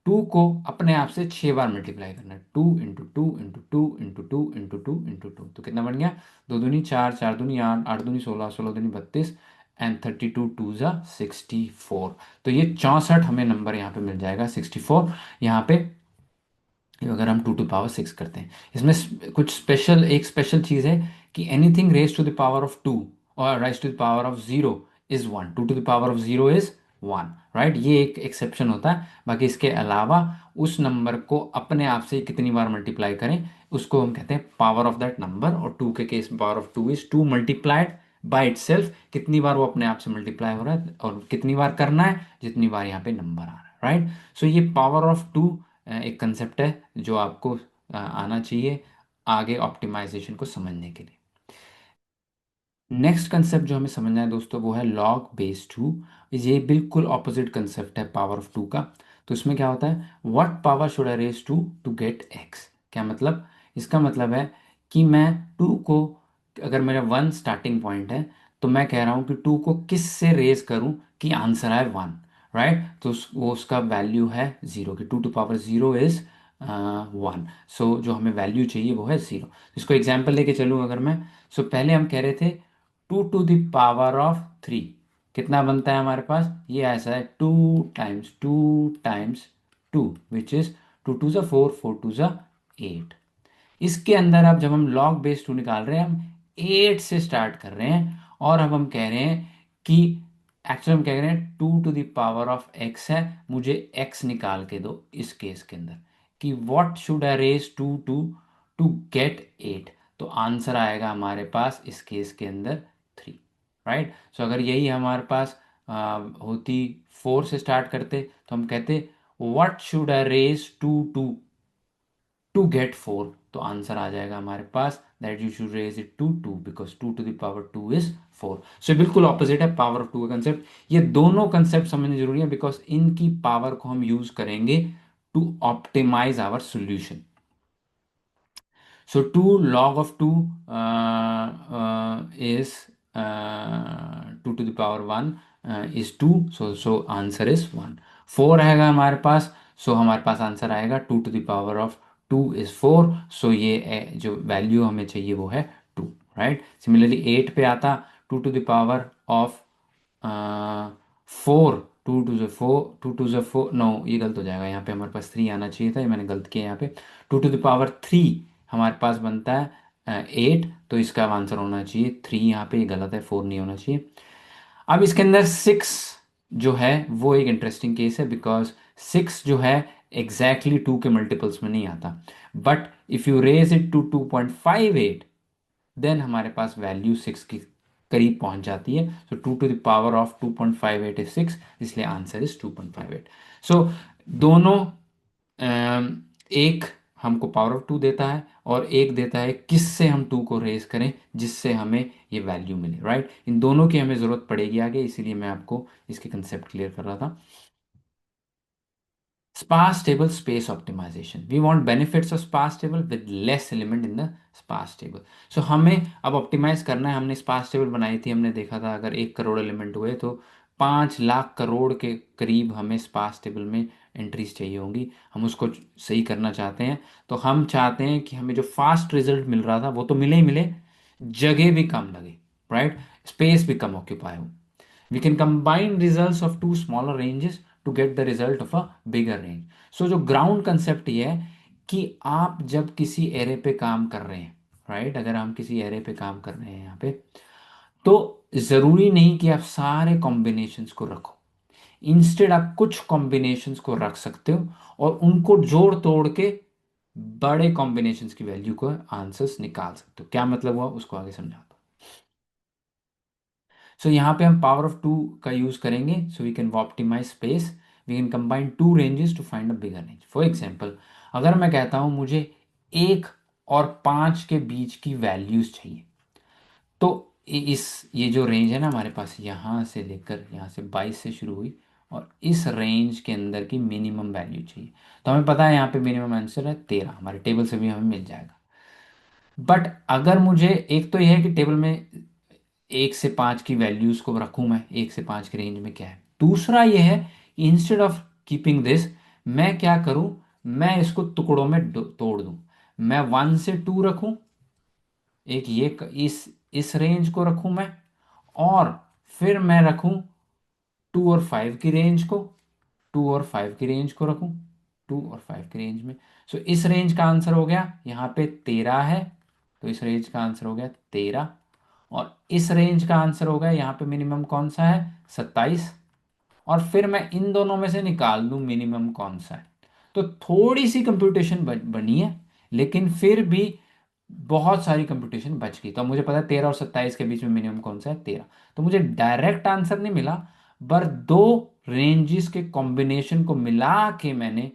2 को अपने आप से 6 बार मल्टीप्लाई करना है। 2 into 2 into 2 into 2 into 2 तो कितना बन गया? 2 दूनी 4, 4 दूनी 8, 8 दूनी 16, 16 दूनी 32, एंड 32 2 जा 64। तो ये 64 हमें नंबर यहाँ पे मिल जाएगा, 64 यहाँ पे। अगर हम 2 to the power 6 करते हैं, इसमें कुछ स्पेशल, एक स्पेशल चीज़ है कि anything raise to the power of 2 और rise to the power of 0 is 1। 2 to the power of 0 is 1, right? ये एक एक्सेप्शन होता है। बाकी इसके अलावा उस नंबर को अपने आप से कितनी बार मल्टीप्लाई करें, उसको हम कहते हैं पावर ऑफ दैट नंबर। और 2 के केस में power of 2 is 2 multiplied by itself. कितनी बार वो अपने आप से मल्टीप्लाई हो रहा है, और कितनी बार करना है, जितनी बार यहाँ पे नंबर आ रहा है, राइट? सो ये पावर ऑफ 2 एक कंसेप्ट है जो आपको आना चाहिए आगे ऑप्टिमाइजेशन को समझने के लिए। नेक्स्ट कंसेप्ट जो हमें समझना है दोस्तों वो है लॉग बेस 2। ये बिल्कुल ऑपोजिट कंसेप्ट है पावर ऑफ 2 का। तो इसमें क्या होता है? What power should I raise to to to get? X मतलब? इसका मतलब है कि मैं 2 को, अगर मेरा 1 स्टार्टिंग पॉइंट है, तो मैं कह रहा हूँ कि 2 को किस से रेज करूँ कि आंसर आए 1, राइट? तो वो उसका वैल्यू है 0, कि 2 to the power 0 इज 1। सो जो हमें वैल्यू चाहिए वो है 0। इसको एग्जाम्पल लेके चलूँ अगर मैं, सो पहले हम कह रहे थे 2 to the power of 3 कितना बनता है हमारे पास? ये ऐसा है 2 times 2 times 2 विच इज 2 2 जा 4, 4 2 जा 8। इसके अंदर अब जब हम लॉग बेस 2 निकाल रहे हैं, हम 8 से स्टार्ट कर रहे हैं, और अब हम कह रहे हैं कि एक्चुअली हम कह रहे हैं 2 to the power of x है, मुझे x निकाल के दो इस केस के अंदर, कि what should I raise to to to get 8। तो आंसर आएगा हमारे पास इस केस के अंदर 3, राइट? सो अगर यही हमारे पास होती 4 से स्टार्ट करते तो हम कहते what should I raise to get 4, तो आंसर आ जाएगा हमारे पास that you should raise it to 2 because 2 to the power 2 is 4। So बिल्कुल ऑपोजिट है पावर ऑफ 2 का कंसेप्ट। ये दोनों कंसेप्ट समझने जरूरी है बिकॉज इनकी पावर को हम यूज करेंगे to optimize our solution. So 2 log of 2 is 2 to the power 1 is 2, so answer is 1। 4 आएगा हमारे पास, so हमारे पास आंसर आएगा 2 to the power of 2 is 4, so ये जो वैल्यू हमें चाहिए वो है 2, राइट। सिमिलरली 8 पे आता 2 to the power of 4, 2 to the 4 no, ये गलत हो जाएगा, यहाँ पे हमारे पास 3 आना चाहिए था, ये मैंने गलत किया यहाँ पे। 2 to the power 3 हमारे पास बनता है 8, तो इसका आंसर होना चाहिए 3, यहाँ पे ये गलत है, 4 नहीं होना चाहिए। अब इसके अंदर 6 जो है वो एक इंटरेस्टिंग केस है बिकॉज 6 जो है एग्जैक्टली 2 के मल्टीपल्स में नहीं आता, but if you raise it to 2.58 then हमारे पास वैल्यू 6 के करीब पहुंच जाती है। So 2 to the power of 2.58 is 6, इसलिए आंसर इज 2.58। सो दोनों एक हमको पावर ऑफ 2 देता है और एक देता है किससे हम 2 को रेज करें जिससे हमें ये वैल्यू मिले, राइट। इन दोनों की हमें ज़रूरत पड़ेगी आगे, इसीलिए मैं आपको इसके कंसेप्ट क्लियर कर रहा था। sparse table space optimization, we want benefits of sparse table with less element in the sparse table। so हमें अब ऑप्टिमाइज करना है। हमने sparse table बनाई थी, हमने देखा था अगर 1 करोड़ एलिमेंट हुए तो 5 लाख करोड़ के करीब हमें sparse table में एंट्रीज चाहिए होंगी। हम उसको सही करना चाहते हैं, तो हम चाहते हैं कि हमें जो फास्ट रिजल्ट मिल रहा था वो तो मिले ही मिले, जगह भी कम लगे, राइट, स्पेस भी कम ऑक्यूपाई हो। We can combine results of two smaller ranges to get the result of a bigger range। So जो ग्राउंड कंसेप्ट ये है कि आप जब किसी एरे पे काम कर रहे हैं, राइट, अगर हम किसी एरे पे काम कर रहे हैं यहाँ पे, तो जरूरी नहीं कि आप सारे कॉम्बिनेशंस को रखो। इंस्टेड आप कुछ कॉम्बिनेशंस को रख सकते हो और उनको जोड़ तोड़ के बड़े कॉम्बिनेशंस की वैल्यू को आंसर्स निकाल सकते हो। क्या मतलब हुआ उसको आगे समझाता हूँ। सो यहाँ पे हम पावर ऑफ 2 का यूज करेंगे, so we can optimize space, we can combine 2 ranges to find a bigger range. For example अगर मैं कहता हूँ मुझे 1 और 5 के बीच की वैल्यूज चाहिए, तो इस ये जो रेंज है ना हमारे पास, यहाँ से लेकर यहाँ से 22 से शुरू हुई और इस रेंज के अंदर की मिनिमम वैल्यू चाहिए, तो हमें पता है यहाँ पे मिनिमम आंसर है 13, हमारे टेबल से भी हमें मिल जाएगा। बट अगर मुझे, एक तो यह है कि टेबल में 1 से 5 की वैल्यूज को रखूं, मैं 1 से 5 की रेंज में क्या है। दूसरा यह है इंस्टेड ऑफ कीपिंग दिस, मैं क्या करूं, मैं इसको टुकड़ों में तोड़ दूं। मैं 1 से 2 रखूं, एक ये इस रेंज को रखूं मैं, और फिर मैं रखूं 2 और 5 की रेंज को, 2 और 5 की रेंज को रखूं, 2 और 5 की रेंज में। सो इस रेंज का आंसर हो गया यहाँ पे 13 है, तो इस रेंज का आंसर हो गया 13, और इस रेंज का आंसर हो गया यहाँ पे मिनिमम कौन सा है 27, और फिर मैं इन दोनों में से निकाल दूं मिनिमम कौन सा है। तो थोड़ी सी कंप्यूटेशन बनी है, लेकिन फिर भी बहुत सारी कंप्यूटेशन बच गई। तो अब मुझे पता है 13 और 27 के बीच में मिनिमम कौन सा है 13, तो मुझे डायरेक्ट आंसर नहीं मिला, पर दो रेंजेस के कॉम्बिनेशन को मिला के मैंने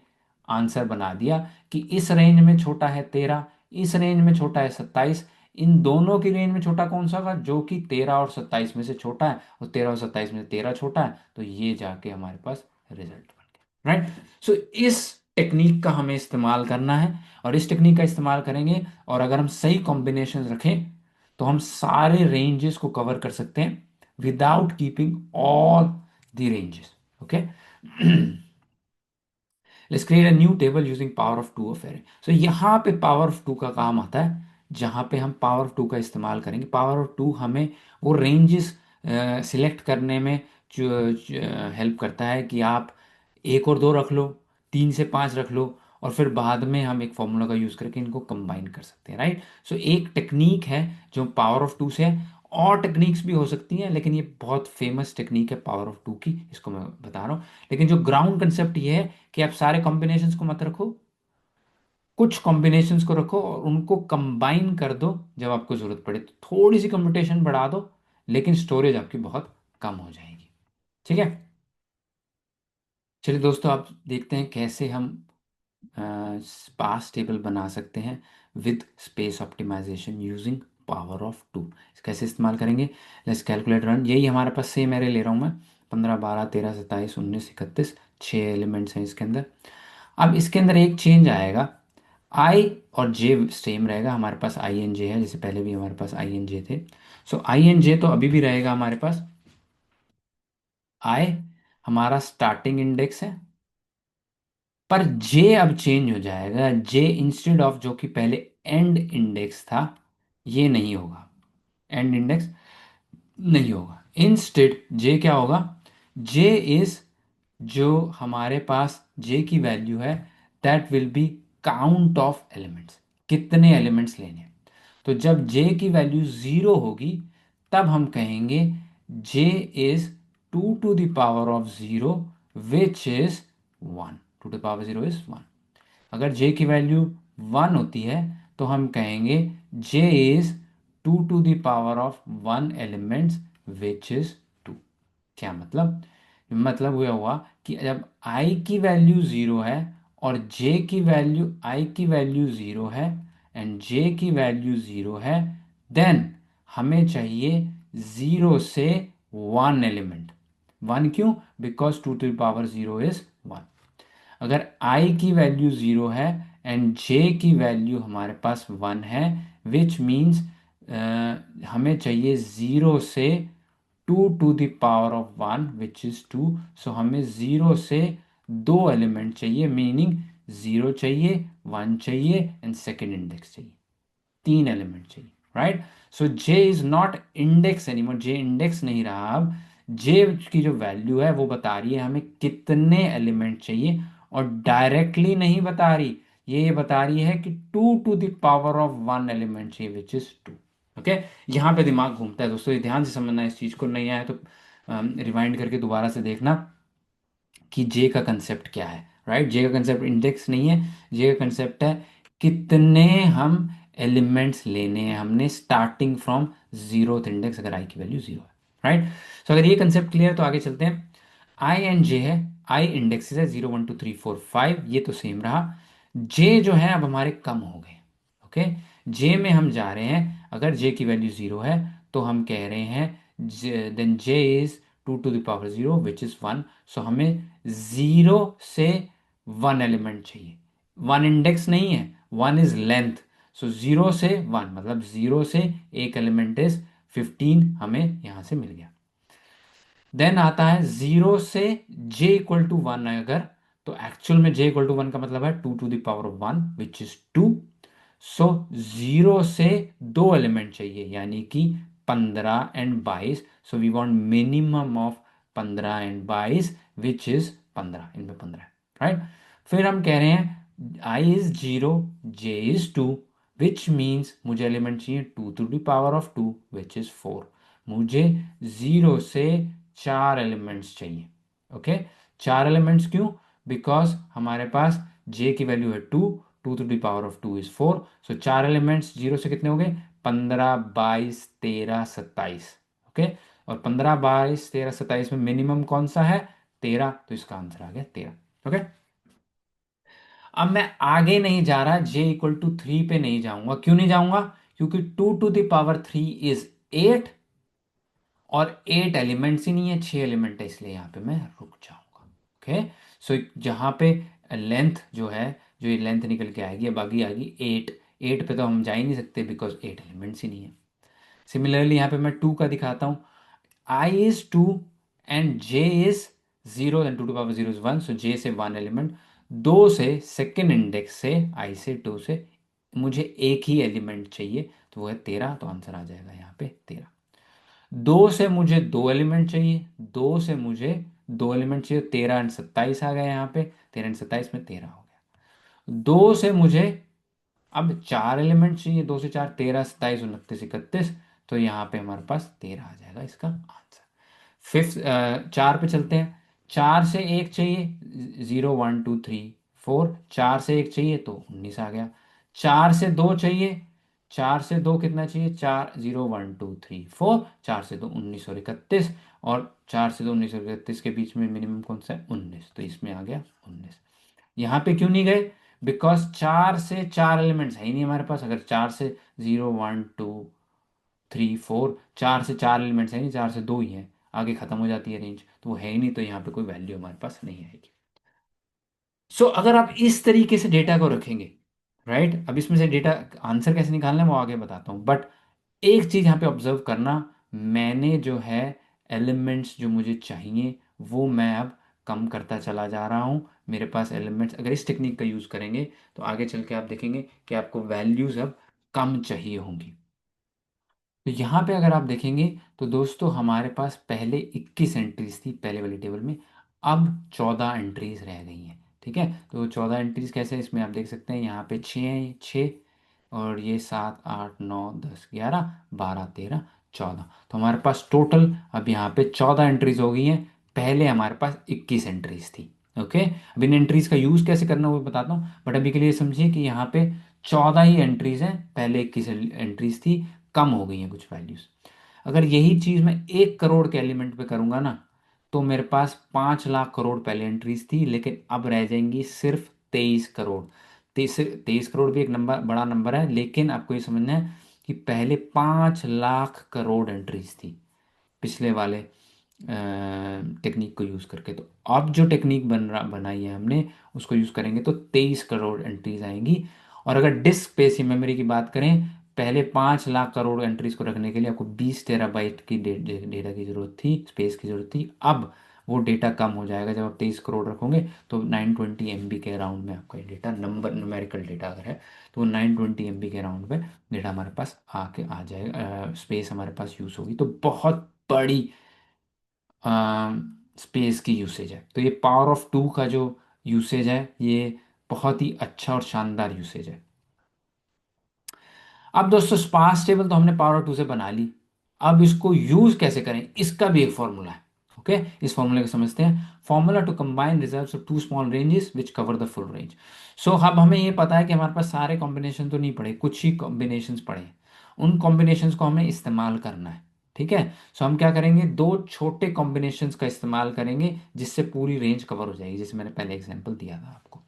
आंसर बना दिया कि इस रेंज में छोटा है 13, इस रेंज में छोटा है 27, इन दोनों की रेंज में छोटा कौन सा होगा जो कि 13 और 27 में से छोटा है, और 13 और 27 में से 13 छोटा है, तो ये जाके हमारे पास रिजल्ट बन गया, राइट। सो इस टेक्निक का हमें इस्तेमाल करना है, और इस टेक्निक का इस्तेमाल करेंगे, और अगर हम सही कॉम्बिनेशन रखें तो हम सारे रेंजेस को कवर कर सकते हैं without keeping all the ranges. Okay, let's create a new table using power of 2 of array. So यहाँ पे पावर ऑफ 2 का काम आता है, जहाँ पे हम पावर ऑफ 2 का इस्तेमाल करेंगे। पावर ऑफ 2 हमें वो रेंजेस सिलेक्ट करने में जो हेल्प करता है कि आप 1 और 2 रख लो, 3 से 5 रख लो, और फिर बाद में हम एक फॉर्मूला का यूज़ करके इनको कंबाइन कर सकते हैं, राइट। सो एक टेक्निक है जो पावर ऑफ 2 से है, और टेक्निक्स भी हो सकती हैं, लेकिन ये बहुत फेमस टेक्निक है पावर ऑफ 2 की, इसको मैं बता रहा हूँ। लेकिन जो ग्राउंड कंसेप्ट ये है कि आप सारे कॉम्बिनेशंस को मत रखो, कुछ कॉम्बिनेशंस को रखो और उनको कंबाइन कर दो जब आपको जरूरत पड़े, तो थोड़ी सी कंप्यूटेशन बढ़ा दो, लेकिन स्टोरेज आपकी बहुत कम हो जाएगी, ठीक है। चलिए दोस्तों, आप देखते हैं कैसे हम स्पार्स टेबल बना सकते हैं with space optimization using power of two. कैसे इस्तेमाल करेंगे? Let's calculate run. यही हमारे पास सेम एरे ले रहा हूँ मैं। 15, 12, 13, 27, 19, 31, 6 एलिमेंट्स हैं इसके अंदर। अब इसके अंदर एक चेंज आएगा। आई और जे सेम रहेगा, हमारे पास आई एन जे है, जैसे पहले भी हमारे पास आई एन जे थे। सो आई एन जे तो अभी भी रहेगा हमारे पास। आई हमारा स्टार्टिंग इंडेक्स है, पर जे अब चेंज हो जाएगा। जे इंस्टेड ऑफ जो कि पहले एंड इंडेक्स था, ये नहीं होगा। एंड इंडेक्स नहीं होगा। इंस्टेड जे क्या होगा? जे इज, जो हमारे पास जे की वैल्यू है, that will be count of elements. कितने एलिमेंट्स लेने हैं। तो जब जे की वैल्यू जीरो होगी, तब हम कहेंगे j is two to the power of zero, which is one. Two to power zero is one. अगर j की वैल्यू 1 होती है, तो हम कहेंगे j is two to the power of one elements, which is two. क्या मतलब? मतलब यह हुआ कि जब i की वैल्यू ज़ीरो है और j की वैल्यू, i की वैल्यू ज़ीरो है एंड j की वैल्यू ज़ीरो है, देन हमें चाहिए ज़ीरो से वन एलिमेंट। वन क्यों? Because two to the power zero is one. अगर i की वैल्यू ज़ीरो है एंड j की वैल्यू हमारे पास वन है, विच मीन्स हमें चाहिए ज़ीरो से two to the power of one, which is two. So हमें ज़ीरो से दो एलिमेंट चाहिए, मीनिंग ज़ीरो चाहिए, वन चाहिए एंड सेकेंड इंडेक्स चाहिए। तीन एलिमेंट चाहिए, right? So j is not index anymore. J index नहीं रहा अब। जे की जो वैल्यू है वो बता रही है हमें कितने एलिमेंट चाहिए, और डायरेक्टली नहीं बता रही। ये बता रही है कि two to the power of one element चाहिए, विच इज टू। ओके, यहाँ पे दिमाग घूमता है दोस्तों, ये ध्यान से समझना है। इस चीज को नहीं आया तो रिवाइंड करके दोबारा से देखना कि जे का कंसेप्ट क्या है। राइट, जे का कंसेप्ट इंडेक्स नहीं है। जे का कंसेप्ट है कितने हम एलिमेंट्स लेने हैं हमने, स्टार्टिंग फ्रॉम जीरो इंडेक्स, अगर आई की वैल्यू जीरो है। राइट, सो अगर ये कंसेप्ट क्लियर है तो आगे चलते हैं। आई एंड जे है, आई इंडेक्सेस है 0, 1, 2, 3, 4, 5, ये तो सेम रहा। जे जो है अब हमारे कम हो गए। ओके, जे में हम जा रहे हैं, अगर जे की वैल्यू जीरो है तो हम कह रहे हैं then j is two to the power zero, which is one. So हमें जीरो से वन एलिमेंट चाहिए। वन इंडेक्स नहीं है, one is length. So zero से वन मतलब जीरो से एक एलिमेंट इज 15, हमें यहां से मिल गया। देन आता है जीरो से j इक्वल टू वन है अगर, तो एक्चुअल में j इक्वल टू वन का मतलब है two to the power of one, which is two. So zero से दो एलिमेंट चाहिए, यानी कि 15 and 22। So we want minimum of 15 and 22, which is 15। इनमें 15 है, राइट। फिर हम कह रहे हैं i is zero, j is two, which means मुझे एलिमेंट चाहिए two to the power of two, which is four. मुझे जीरो से चार एलिमेंट्स चाहिए। ओके, चार एलिमेंट्स क्यों? बिकॉज हमारे पास जे की वैल्यू है two, to to the power of two is four. So चार एलिमेंट्स जीरो से कितने हो गए? 15, 22, 13, 27। ओके, और 15, 22, 13, 27 में मिनिमम कौन सा है? 13, तो इसका आंसर आ गया 13। ओके, अब मैं आगे नहीं जा रहा, जे इक्वल टू थ्री पे नहीं जाऊंगा। क्यों नहीं जाऊंगा? क्योंकि two to the power three is eight, और एट एलिमेंट्स ही नहीं है, छह एलिमेंट है, इसलिए यहां पे मैं रुक जाऊंगा। ओके, सो जहां पे लेंथ जो है, जो ये लेंथ निकल के आएगी अब आगे आएगी एट। एट पे तो हम जा ही नहीं सकते, बिकॉज एट एलिमेंट्स ही नहीं है। सिमिलरली यहाँ पे मैं टू का दिखाता हूँ। I is two and j is zero, and two to power zero is one. So j से वन एलिमेंट, दो से सेकेंड इंडेक्स से, आई से टू से मुझे एक ही एलिमेंट चाहिए, तो वो है 13। तो आंसर आ जाएगा यहाँ पे 13। दो से मुझे दो एलिमेंट चाहिए, दो से मुझे दो एलिमेंट चाहिए, 13 एंड 27 आ गया यहाँ पे। 13 एंड 27 में 13 हो गया। दो से मुझे अब चार एलिमेंट चाहिए, दो से चार, 13, 27, 29, 31। तो यहाँ पे हमारे पास 13 आ जाएगा इसका आंसर। फिफ्थ, चार पे चलते हैं। चार से एक चाहिए, 0, 1, 2, 3, 4। चार से एक चाहिए तो 19 आ गया। चार से दो चाहिए, चार से दो कितना चाहिए? चार, 0, 1, 2, 3, 4। चार से दो 19 और 31। और 4 से 19 के बीच में मिनिमम कौन सा है, 19, तो इसमें आ गया 19। यहाँ पे क्यों नहीं गए, बिकॉज 4 से 4 एलिमेंट्स है ही नहीं हमारे पास। अगर 4 से 0 1 2 3 4, 4 से 4 एलिमेंट्स है नहीं, 4 से 2 ही है, आगे खत्म हो जाती है रेंज, तो वो है ही नहीं, तो यहाँ पे कोई वैल्यू हमारे पास नहीं आएगी। सो अगर आप इस तरीके से डेटा को रखेंगे, राइट, अब इसमें से डेटा आंसर कैसे निकालना है वो आगे बताता हूँ, बट एक चीज यहाँ पे ऑब्जर्व करना, मैंने जो है एलिमेंट्स जो मुझे चाहिए वो मैं अब कम करता चला जा रहा हूँ। मेरे पास एलिमेंट्स, अगर इस टेक्निक का यूज करेंगे तो आगे चल के आप देखेंगे कि आपको वैल्यूज अब कम चाहिए होंगी। तो यहाँ पे अगर आप देखेंगे तो दोस्तों हमारे पास पहले 21 एंट्रीज थी पहले वाली टेबल में, अब 14 एंट्रीज रह गई हैं। ठीक है, तो 14 एंट्रीज कैसे, इसमें आप देख सकते हैं यहाँ पे 6 और ये 7 8 9 10 11 12 13 14, तो हमारे पास टोटल अब यहाँ पे 14 एंट्रीज हो गई हैं। पहले हमारे पास 21 एंट्रीज थी। ओके, अब इन एंट्रीज का यूज कैसे करना है वो बताता हूँ, बट अभी के लिए समझिए कि यहाँ पे 14 ही एंट्रीज हैं, पहले 21 एंट्रीज थी, कम हो गई हैं कुछ वैल्यूज। अगर यही चीज मैं 1 करोड़ के एलिमेंट पे करूंगा ना, तो मेरे पास 5 लाख करोड़ पहले एंट्रीज थी, लेकिन अब रह जाएंगी सिर्फ 23 करोड़। 23 करोड़ भी एक नंबर, बड़ा नंबर है, लेकिन आपको ये समझना है कि पहले 5 लाख करोड़ एंट्रीज थी पिछले वाले टेक्निक को यूज करके। तो अब जो टेक्निक बनाई है हमने, उसको यूज करेंगे तो 23 करोड़ एंट्रीज आएंगी। और अगर डिस्क स्पेस या मेमोरी की बात करें, पहले 5 लाख करोड़ एंट्रीज को रखने के लिए आपको 20 टेराबाइट की डेटा की जरूरत थी, स्पेस की जरूरत थी। अब वो डेटा कम हो जाएगा, जब आप 23 करोड़ रखोगे तो 920 MB के अराउंड में आपका डेटा, नंबर न्यूमेरिकल डेटा अगर है तो वो 920 MB के अराउंड में डेटा हमारे पास आके आ जाएगा, स्पेस हमारे पास यूज होगी, तो बहुत बड़ी स्पेस की यूसेज है। तो ये पावर ऑफ टू का जो यूसेज है, ये बहुत ही अच्छा और शानदार यूसेज है। अब दोस्तों स्पार्स टेबल तो हमने पावर ऑफ टू से बना ली, अब इसको यूज कैसे करें इसका भी एक फॉर्मूला है। ओके, इस फॉर्मूले को समझते हैं। Formula to combine results of two small ranges which cover the full range. So अब हमें ये पता है कि हमारे पास सारे कॉम्बिनेशन तो नहीं पड़े, कुछ ही कॉम्बिनेशंस पड़े हैं, उन कॉम्बिनेशंस को हमें इस्तेमाल करना है। ठीक है, सो हम क्या करेंगे, दो छोटे कॉम्बिनेशंस का इस्तेमाल करेंगे जिससे पूरी रेंज कवर हो जाएगी, जैसे मैंने पहले एग्जांपल दिया था आपको।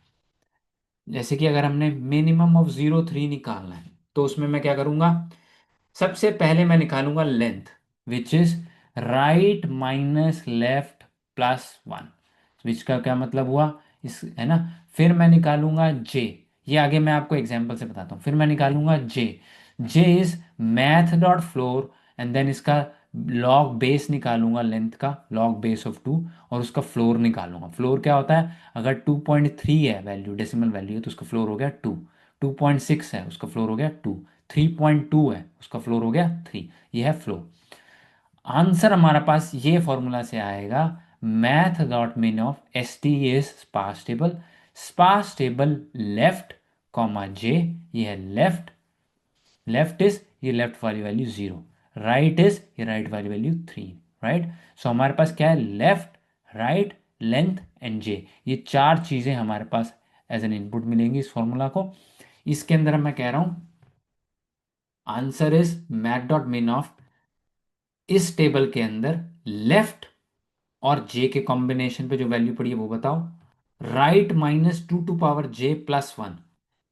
जैसे कि अगर हमने मिनिमम ऑफ 0 3 निकालना है, तो उसमें मैं क्या करूंगा, सबसे पहले मैं निकालूंगा length, which is right minus left +1। विच का क्या मतलब हुआ, इस है ना। फिर मैं निकालूंगा जे, ये आगे मैं आपको एग्जांपल से बताता हूँ। फिर मैं निकालूंगा j, j is math dot floor, and then इसका लॉग बेस निकालूंगा, लेंथ का लॉग बेस ऑफ 2, और उसका फ्लोर निकालूंगा। फ्लोर क्या होता है, अगर 2.3 है वैल्यू, डेसिमल वैल्यू है, तो उसका फ्लोर हो गया 2। 2.6 है, उसका फ्लोर हो गया 2। 3.2 है, उसका फ्लोर हो गया 3। ये है फ्लो। आंसर हमारा पास ये फॉर्मूला से आएगा, math dot min of s t is sparse table, sparse table left comma j, ये है लेफ्ट, लेफ्ट इज ये लेफ्ट वाली वैल्यू 0, राइट इज ये राइट वाली वैल्यू 3। राइट, सो हमारे पास क्या है, left, right, length and j, ये चार चीजें हमारे पास एज एन इनपुट मिलेंगी इस फॉर्मूला को। इसके अंदर मैं कह रहा हूं answer is math dot min of, इस टेबल के अंदर लेफ्ट और जे के कॉम्बिनेशन पे जो वैल्यू पड़ी है वो बताओ, राइट -2 टू पावर j+1,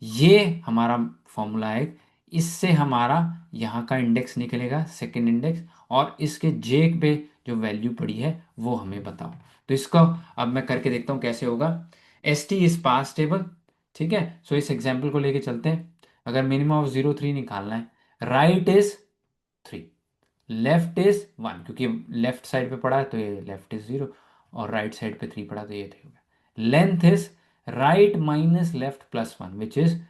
ये हमारा फॉर्मूला है। इससे हमारा यहाँ का इंडेक्स निकलेगा, सेकंड इंडेक्स, और इसके जे पे जो वैल्यू पड़ी है वो हमें बताओ। तो इसको अब मैं करके देखता हूँ कैसे होगा। S t is pass table. ठीक है, सो इस एग्जाम्पल को लेके चलते हैं। अगर मिनिमम ऑफ 0 3 निकालना है, राइट इज 3, लेफ्ट इज 1, क्योंकि लेफ्ट साइड पे पड़ा है तो ये लेफ्ट इज 0, और राइट साइड पे 3 पड़ा तो ये 3 हो गया। Length is right minus left +1 which is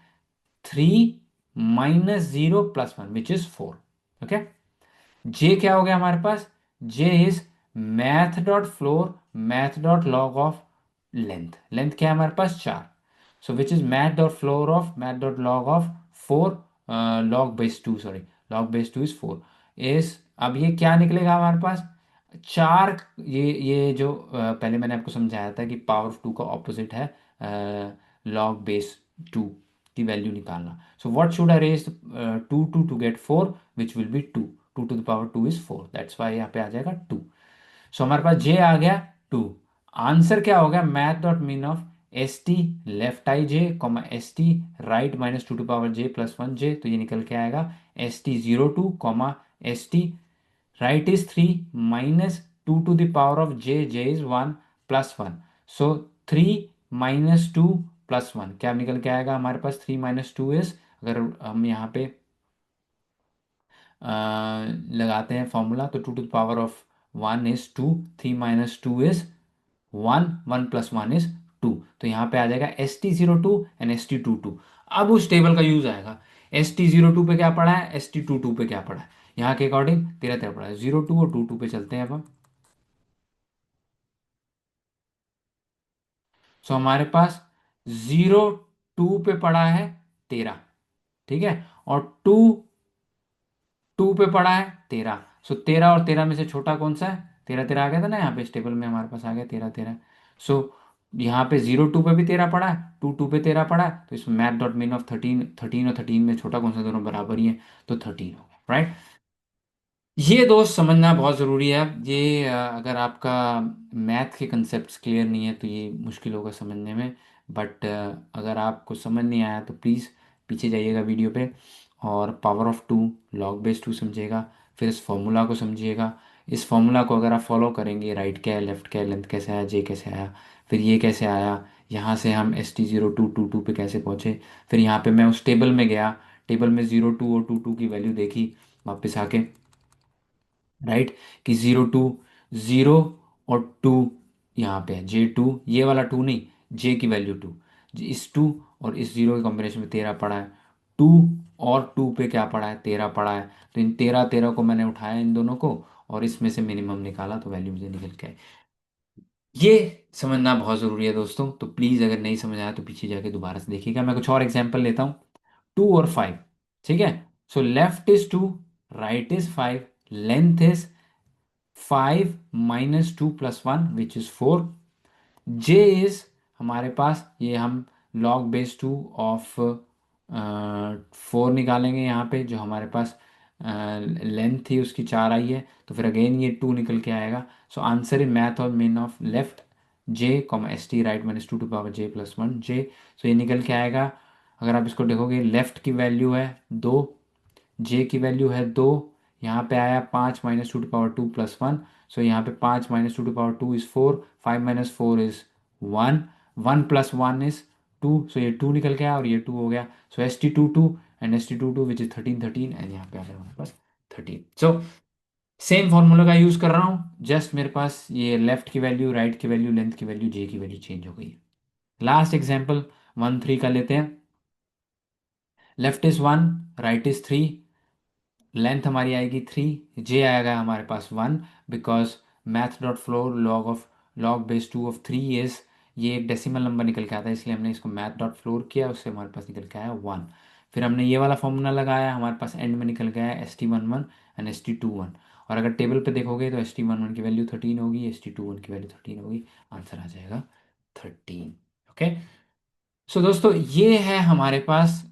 3 - 0 +1 which is 4। Okay, j क्या हो गया हमारे पास, j is math dot floor math dot log of length, length क्या है हमारे पास 4, so which is math dot floor of math dot log of 4, log base 2, sorry, log base 2 is 4 is, अब ये क्या निकलेगा हमारे पास, चार, ये जो पहले मैंने आपको समझाया था कि पावर ऑफ 2 का ऑपोजिट है लॉग बेस 2 की वैल्यू निकालना। So what should I raise 2 to get 4 which will be 2, 2 to the power 2 is 4, that's why यहाँ पे आ जाएगा 2। सो हमारे पास जे आ गया 2। आंसर क्या होगा, math dot min of s T left I J comma S T right minus 2 to the power j+1 j, तो ये निकल के आएगा ST02 S T right is 3 - 2 to the power of j, j is 1 + 1। सो 3 - 2 + 1 क्या निकल के आएगा हमारे पास, 3 - 2 इज, अगर हम यहाँ पे अ, लगाते हैं फॉर्मूला, तो 2 to the power of 1 is 2, 3 - 2 is 1, 1 + 1 is 2। तो यहाँ पे आ जाएगा ST02 एंड ST22। अब उस टेबल का यूज आएगा, ST02 पे क्या पड़ा है, ST22 पे क्या पड़ा है, यहाँ के अकॉर्डिंग तेरह तेरह पड़ा है, 02 और 22 पे चलते हैं अब हम। सो हमारे पास 02 पे पड़ा है 13, ठीक है, और 2 पे पड़ा है 13। सो 13 और 13 में से छोटा कौन सा है, 13 13 आ गया था ना यहाँ पे, इस टेबल में हमारे पास आ गया 13 13। सो यहाँ पे 02 पे भी 13 पड़ा है, 22 पे 13 पड़ा है, तो इसमें मैथ डॉट मीन ऑफ 13, 13 और 13 में छोटा कौन सा, दोनों बराबर ही है, तो 13 हो गया, राइट। ये दोस्त समझना बहुत ज़रूरी है। ये अगर आपका मैथ के कंसेप्ट क्लियर नहीं है तो ये मुश्किल होगा समझने में। बट अगर आपको समझ नहीं आया तो प्लीज़ पीछे जाइएगा वीडियो पे, और power of two, log base two समझिएगा, फिर इस फॉर्मूला को समझिएगा। इस फॉर्मूला को अगर आप फॉलो करेंगे, राइट क्या है, लेफ्ट क्या है, लेंथ कैसे आया, जे कैसे आया, फिर ये कैसे आया, यहाँ से हम ST0222 पे कैसे पहुँचे, फिर यहाँ पे मैं उस टेबल में गया, टेबल में 02 और 22 की वैल्यू देखी वापस आके, राइट, कि 02 0 और 2 यहाँ पे है, J2 ये वाला 2 नहीं, J की वैल्यू 2, इस 2 और इस 0 के कॉम्बिनेशन में 13 पड़ा है, 2 और 2 पे क्या पड़ा है, 13 पड़ा है। तो इन 13 13 को मैंने उठाया इन दोनों को, और इसमें से मिनिमम निकाला, तो वैल्यू मुझे निकल के आई। ये समझना बहुत ज़रूरी है दोस्तों, तो प्लीज़ अगर नहीं समझ आया तो पीछे जाके दोबारा से देखिएगा। मैं कुछ और एग्जांपल लेता हूँ, 2 और 5, ठीक है। So left is 2, right is 5, length is 5 - 2 + 1 which is 4। J is हमारे पास, ये हम लॉग बेस 2 ऑफ 4 निकालेंगे यहाँ पे, जो हमारे पास लेंथ थी उसकी 4 आई है, तो फिर अगेन ये 2 निकल के आएगा। सो आंसर इन मैथ और mean of left J comma S T right -2 to the power j+1 j। सो ये निकल के आएगा, अगर आप इसको देखोगे, लेफ्ट की वैल्यू है 2, जे की वैल्यू है 2, यहाँ पे आया 5 - 2 to the power 2 + 1। सो यहाँ पे 5 - 2 to the power 2 is 4, 5 - 4 is 1, 1 + 1 is 2। सो ये 2 निकल गया और ये 2 हो गया। सो ST22 and ST22 which is 13 13, and यहाँ पे आ गया हमारे पास 13। सो सेम फॉर्मूला का यूज़ कर रहा हूँ, जस्ट मेरे पास ये लेफ्ट की वैल्यू, राइट की वैल्यू, लेंथ की वैल्यू, जे की वैल्यू चेंज हो गई है। लास्ट एग्जाम्पल 1 3 का लेते हैं। Left is 1, right is 3, length हमारी आएगी 3, जे आएगा हमारे पास 1, because math dot flow log base 2 of 3 is, ये एक डेसिमल नंबर निकल के आता है, इसलिए हमने इसको मैथ डॉट फ्लोर किया, उससे हमारे पास निकल के आया 1। फिर हमने ये वाला फॉर्मूला लगाया, हमारे पास एंड में निकल गया है ST11 एंड ST21। और अगर टेबल पे देखोगे तो ST11 की वैल्यू 13 होगी, ST21 की वैल्यू 13 होगी, आंसर आ जाएगा 13। ओके। सो दोस्तों ये है हमारे पास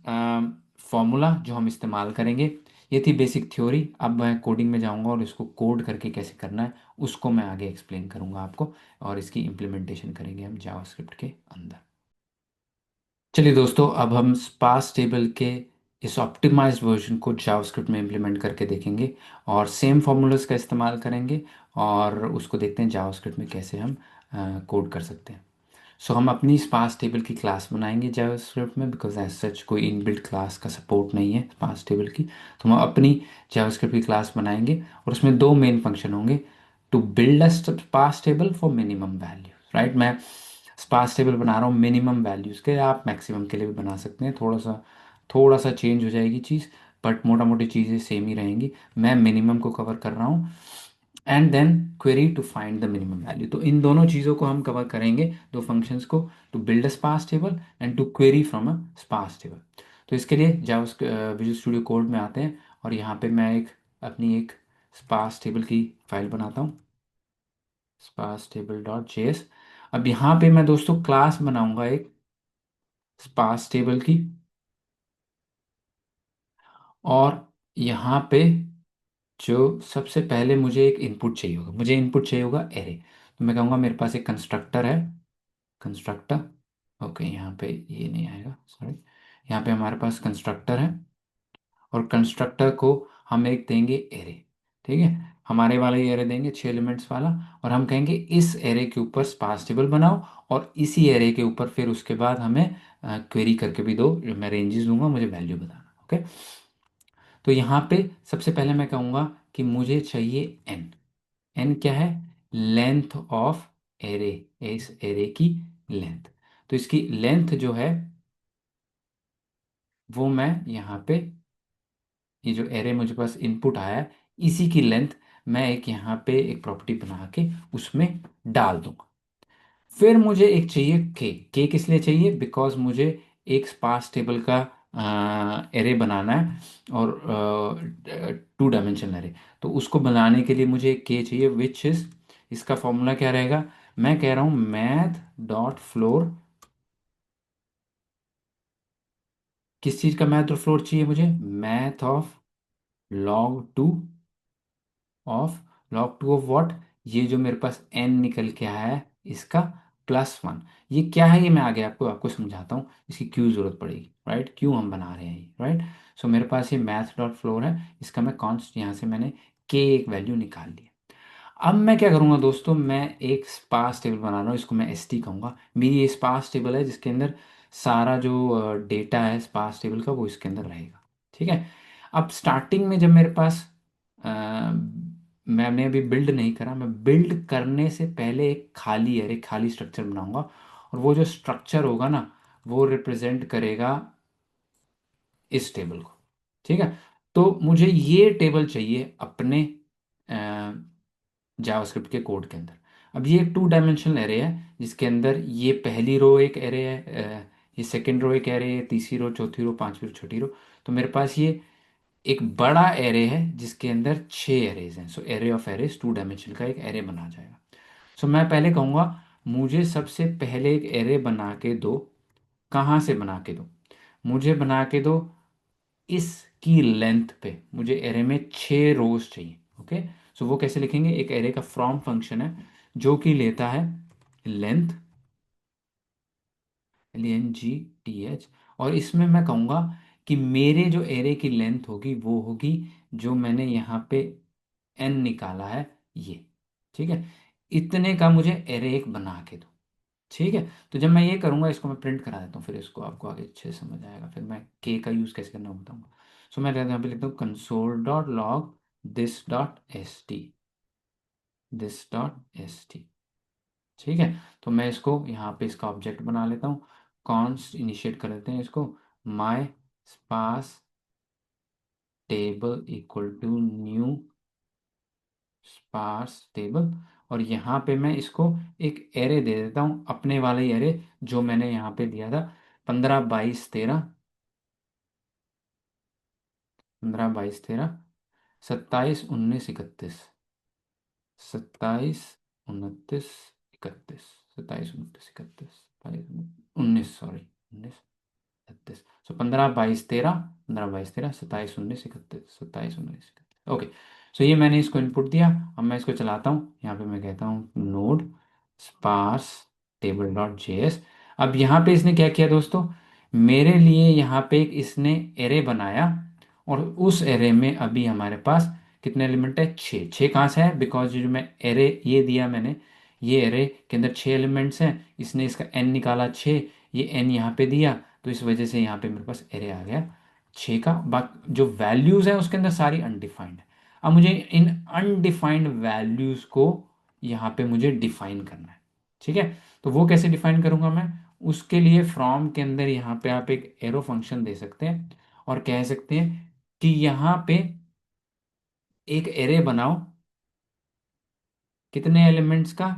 फॉर्मूला जो हम इस्तेमाल करेंगे। ये थी बेसिक थ्योरी। अब मैं कोडिंग में जाऊंगा और इसको कोड करके कैसे करना है उसको मैं आगे एक्सप्लेन करूंगा आपको, और इसकी इम्प्लीमेंटेशन करेंगे हम जावास्क्रिप्ट के अंदर। चलिए दोस्तों, अब हम स्पार्स टेबल के इस ऑप्टिमाइज्ड वर्जन को जावास्क्रिप्ट में इम्प्लीमेंट करके देखेंगे, और सेम फॉर्मूलाज का इस्तेमाल करेंगे, और उसको देखते हैं जावास्क्रिप्ट में कैसे हम कोड कर सकते हैं। सो हम अपनी स्पार्स टेबल की क्लास बनाएंगे जावास्क्रिप्ट में, बिकॉज एज सच कोई इनबिल्ट क्लास का सपोर्ट नहीं है स्पार्स टेबल की। तो हम अपनी जावास्क्रिप्ट की क्लास बनाएंगे, और उसमें दो मेन फंक्शन होंगे, to build a sparse table for minimum values, right. मैं स्पार्स टेबल बना रहा हूँ मिनिमम वैल्यूज़ के, आप मैक्सिमम के लिए भी बना सकते हैं, थोड़ा सा चेंज हो जाएगी चीज़, बट मोटा मोटी चीज़ें सेम ही रहेंगी। मैं मिनिमम को कवर कर रहा हूँ, and then query to find the minimum value. तो इन दोनों चीज़ों को हम कवर करेंगे, दो फंक्शंस को, to build a sparse table and to query from a sparse table. तो इसके लिए जावा विजुअल स्टूडियो कोड में आते हैं, और यहाँ पे मैं अपनी एक स्पार्स टेबल की फाइल बनाता हूँ, sparse-table.js। अब यहाँ पे मैं दोस्तों क्लास बनाऊंगा एक स्पार्स टेबल की, और यहाँ पे जो सबसे पहले मुझे एक इनपुट चाहिए होगा, मुझे इनपुट चाहिए होगा एरे। तो मैं कहूँगा मेरे पास एक कंस्ट्रक्टर है, कंस्ट्रक्टर। ओके, यहाँ पे ये नहीं आएगा, सॉरी। यहाँ पे हमारे पास कंस्ट्रक्टर है, और कंस्ट्रक्टर को हम एक देंगे एरे। ठीक है, हमारे वाला ये एरे देंगे 6 एलिमेंट्स वाला। और हम कहेंगे इस एरे के ऊपर स्पार्स टेबल बनाओ, और इसी एरे के ऊपर फिर उसके बाद हमें क्वेरी करके भी दो, जो मैं रेंजेस दूंगा मुझे वैल्यू बताना। ओके, तो यहाँ पे सबसे पहले मैं कहूँगा कि मुझे चाहिए एन। एन क्या है? लेंथ ऑफ एरे, इस एरे की लेंथ। तो इसकी लेंथ जो है वो मैं यहाँ पे, ये जो एरे मुझे पास इनपुट आया है, इसी की लेंथ मैं एक यहाँ पे एक प्रॉपर्टी बना के उसमें डाल दूंगा। फिर मुझे एक चाहिए के। के किस लिए चाहिए? बिकॉज मुझे एक स्पार्स टेबल का एरे बनाना है, और 2 डायमेंशनल एरे। तो उसको बनाने के लिए मुझे एक के चाहिए, विच इज, इसका फॉर्मूला क्या रहेगा? मैं कह रहा हूँ मैथ डॉट फ्लोर। किस चीज़ का मैथ डॉट फ्लोर चाहिए मुझे? Math of log 2 of, log 2 of what? ये जो मेरे पास n निकल के आया है इसका +1। ये क्या है? ये मैं आगे आपको आपको समझाता हूँ इसकी क्यों जरूरत पड़ेगी, राइट? क्यों हम बना रहे हैं, राइट? सो मेरे पास ये मैथ डॉट फ्लोर है, इसका मैं कॉन्स्ट यहाँ से मैंने k एक वैल्यू निकाल ली। अब मैं क्या करूंगा दोस्तों, मैं एक स्पार्स टेबल बना रहा हूँ, इसको मैं एस टी कहूँगा। मेरी ये स्पार्स टेबल है जिसके अंदर सारा जो डेटा है स्पार्स टेबल का वो इसके अंदर रहेगा। ठीक है, अब स्टार्टिंग में जब मेरे पास अ, मैंने अभी बिल्ड नहीं करा, मैं बिल्ड करने से पहले एक खाली है, एक खाली स्ट्रक्चर बनाऊंगा, और वो जो स्ट्रक्चर होगा ना वो रिप्रेजेंट करेगा इस टेबल को। ठीक है, तो मुझे ये टेबल चाहिए अपने जावास्क्रिप्ट के कोड के अंदर। अब ये एक 2 डायमेंशनल एरे है जिसके अंदर ये पहली रो एक एरे है, ये सेकंड रो एक एरे है, तीसरी रो, चौथी रो, पांचवी रो, छठी रो। तो मेरे पास ये एक बड़ा एरे है जिसके अंदर 6 एरेज हैं। सो एरे ऑफ एरेज 2 डायमेंशनल का एक एरे बना जाएगा। सो मैं पहले कहूँगा मुझे सबसे पहले एक एरे बना के दो। कहाँ से बना के दो? मुझे बना के दो इसकी लेंथ पे। मुझे एरे में 6 रोज चाहिए। ओके, सो वो कैसे लिखेंगे? एक एरे का फ्रॉम फंक्शन है जो कि लेता है लेंथ, LENGTH। और इसमें मैं कहूँगा कि मेरे जो एरे की लेंथ होगी वो होगी जो मैंने यहाँ पे n निकाला है, ये। ठीक है, इतने का मुझे एरे एक बना के दो। ठीक है, तो जब मैं ये करूंगा इसको मैं प्रिंट करा देता हूँ, फिर इसको आपको आगे अच्छे से समझ आएगा, फिर मैं के का यूज़ कैसे करना बताऊंगा। सो मैं यहाँ पे लिखता हूँ console dot log this dot S T, this dot S T. ठीक है, तो मैं इसको यहाँ पे इसका ऑब्जेक्ट बना लेता हूँ। कॉन्स्ट इनिशिएट कर लेते हैं इसको, my sparse table equal to new sparse table. और यहाँ पे मैं इसको एक एरे दे देता हूँ, अपने वाले एरे जो मैंने यहाँ पे दिया था, 15 22 13, 15 22 13, 27 19 31, 27 29 31, 27 29 31, 27 19, सॉरी, 19 31। सो 15 22 13, 15 22 13, 27 19 31, 27 19 31। ओके, सो ये मैंने इसको इनपुट दिया। अब मैं इसको चलाता हूँ, यहाँ पे मैं कहता हूँ node sparse table dot JS. अब यहाँ पे इसने क्या किया दोस्तों, मेरे लिए यहाँ पे एक इसने एरे बनाया, और उस एरे में अभी हमारे पास कितने एलिमेंट है? 6। 6 कहाँ से है? बिकॉज जो मैं एरे ये दिया मैंने, ये एरे के अंदर 6 एलिमेंट्स हैं, इसने इसका एन निकाला 6, ये एन यहाँ पे दिया, तो इस वजह से यहाँ पे मेरे पास एरे आ गया 6 का। बाकी जो वैल्यूज़ हैं उसके अंदर सारी अनडिफाइंड है। अब मुझे इन अनडिफाइंड वैल्यूज़ को यहाँ पे मुझे डिफाइन करना है। ठीक है, तो वो कैसे डिफाइन करूँगा मैं? उसके लिए फ्रॉम के अंदर यहाँ पे आप एक एरो फंक्शन दे सकते हैं, और कह सकते हैं कि यहाँ पे एक एरे बनाओ, कितने एलिमेंट्स का?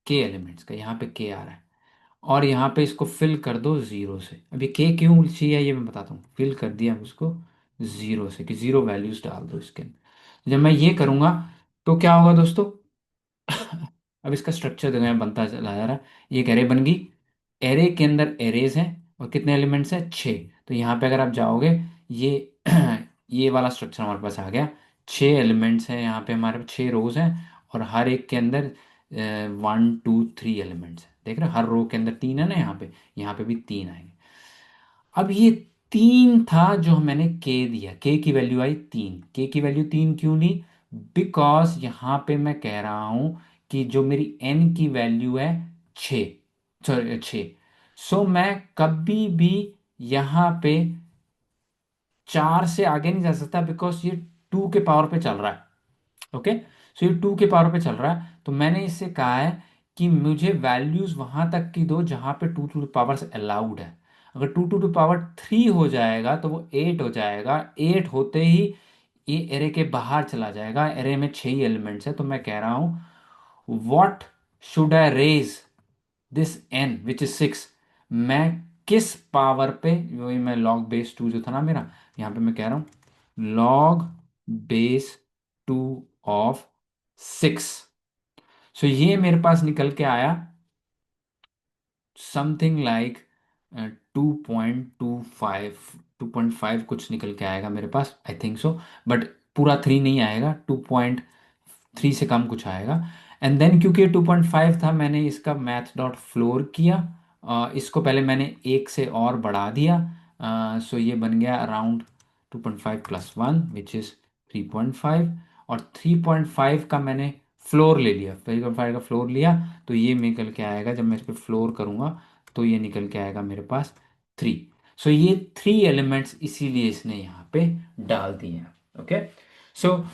के एलिमेंट्स का। यहाँ पे के आ रहा है, और यहाँ पे इसको फिल कर दो 0 से। अभी के क्यों चाहिए ये मैं बताता हूँ। फिल कर दिया उसको 0 से, कि 0 वैल्यूज डाल दो इसके अंदर। जब मैं ये करूँगा तो क्या होगा दोस्तों? अब इसका स्ट्रक्चर देखो यहाँ बनता चला जा रहा है। ये एक एरे बन गई, एरे के अंदर एरेज हैं, और कितने एलिमेंट्स हैं? 6। तो यहाँ पे अगर आप जाओगे, ये ये वाला स्ट्रक्चर हमारे पास आ गया छः एलिमेंट्स हैं यहाँ पे, हमारे पास छः रोज हैं, और हर एक के अंदर 1 2 3 एलिमेंट्स हैं। देख रहे हैं, हर रो के अंदर तीन है ना, यहाँ पे भी तीन आएंगे। अब ये तीन था जो मैंने के दिया, के की वैल्यू आई तीन। के की वैल्यू तीन क्यों ली? बिकॉज यहाँ पे मैं कह रहा हूं कि जो मेरी एन की वैल्यू है छ, सॉरी छ, सो मैं कभी भी यहाँ पे चार से आगे नहीं जा सकता, बिकॉज ये टू के पावर पे चल रहा है। ओके, सो ये टू के पावर पे चल रहा है, तो मैंने इससे कहा है कि मुझे वैल्यूज वहां तक की दो जहां पे टू टू पावर से अलाउड है। अगर टू टू पावर थ्री हो जाएगा तो वो एट हो जाएगा, एट होते ही ये एरे के बाहर चला जाएगा। एरे में छह ही एलिमेंट्स है, तो मैं कह रहा हूं what should I raise this n which is six. मैं किस पावर पे, वही मैं लॉग बेस टू जो था ना मेरा, यहाँ पे मैं कह रहा हूं log base two of six. So ये मेरे पास निकल के आया समथिंग लाइक 2.25, 2.5 कुछ निकल के आएगा मेरे पास, आई थिंक सो। बट पूरा थ्री नहीं आएगा, 2.3 से कम कुछ आएगा। एंड देन क्योंकि 2.5 था, मैंने इसका मैथ डॉट फ्लोर किया। इसको पहले मैंने एक से और बढ़ा दिया। सो ये बन गया around 2.5 plus one which is 3.5। और 3.5 का मैंने फ्लोर ले लिया, 3.5 का फ्लोर लिया, तो ये निकल के आएगा, जब मैं इस पर फ्लोर करूंगा तो ये निकल के आएगा मेरे पास थ्री। सो ये थ्री एलिमेंट्स इसीलिए इसने यहाँ पे डाल दिए हैं। ओके, सो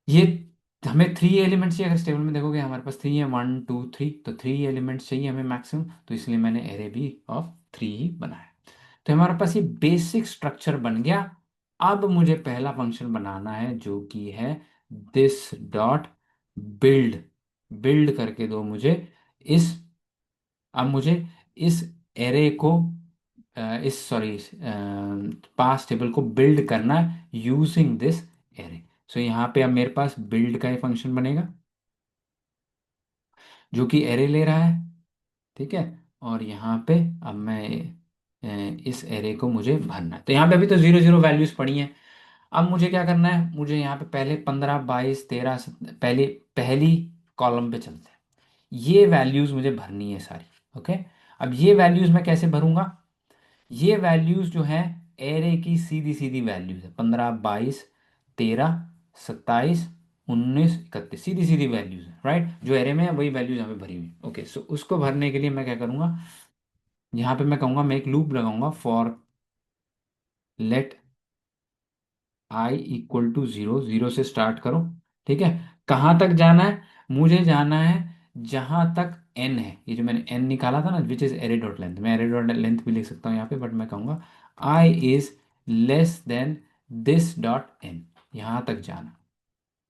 ये हमें थ्री एलिमेंट्स चाहिए। अगर टेबल में देखोगे हमारे पास थ्री है, 1 2 3, तो थ्री एलिमेंट्स चाहिए हमें मैक्सिमम, तो इसलिए मैंने एरे भी ऑफ थ्री ही बनाया। तो हमारे पास ये बेसिक स्ट्रक्चर बन गया। अब मुझे पहला फंक्शन बनाना है जो कि है दिस डॉट बिल्ड। बिल्ड करके दो मुझे इस, अब मुझे इस एरे को इस सॉरी पास टेबल को बिल्ड करना है यूजिंग दिस एरे। सो यहाँ पे अब मेरे पास बिल्ड का ये फंक्शन बनेगा जो कि एरे ले रहा है। ठीक है, और यहाँ पे अब मैं इस एरे को मुझे भरना है। तो यहाँ पे अभी तो जीरो जीरो वैल्यूज पड़ी हैं। अब मुझे क्या करना है, मुझे यहाँ पे पहले 15 22 13 पहले पहली कॉलम पे चलते हैं। ये वैल्यूज मुझे भरनी है सारी। ओके, अब ये वैल्यूज मैं कैसे भरूंगा? ये वैल्यूज जो है एरे की सीधी सीधी वैल्यूज है, 15 22 13 27 19 31, सीधी सीधी वैल्यूज है, राइट? जो एरे में है वही वैल्यूज यहाँ पे भरी हुई। ओके, सो उसको भरने के लिए मैं क्या करूंगा, यहाँ पे मैं कहूंगा, मैं एक लूप लगाऊंगा for let i equal to zero, zero से स्टार्ट करो। ठीक है, कहाँ तक जाना है? मुझे जाना है जहां तक एन है, ये जो मैंने एन निकाला था ना, which is array dot length. मैं एरे डॉट लेंथ भी लिख सकता हूँ यहाँ पे, बट मैं कहूँगा i is less than this dot n, यहाँ तक जाना।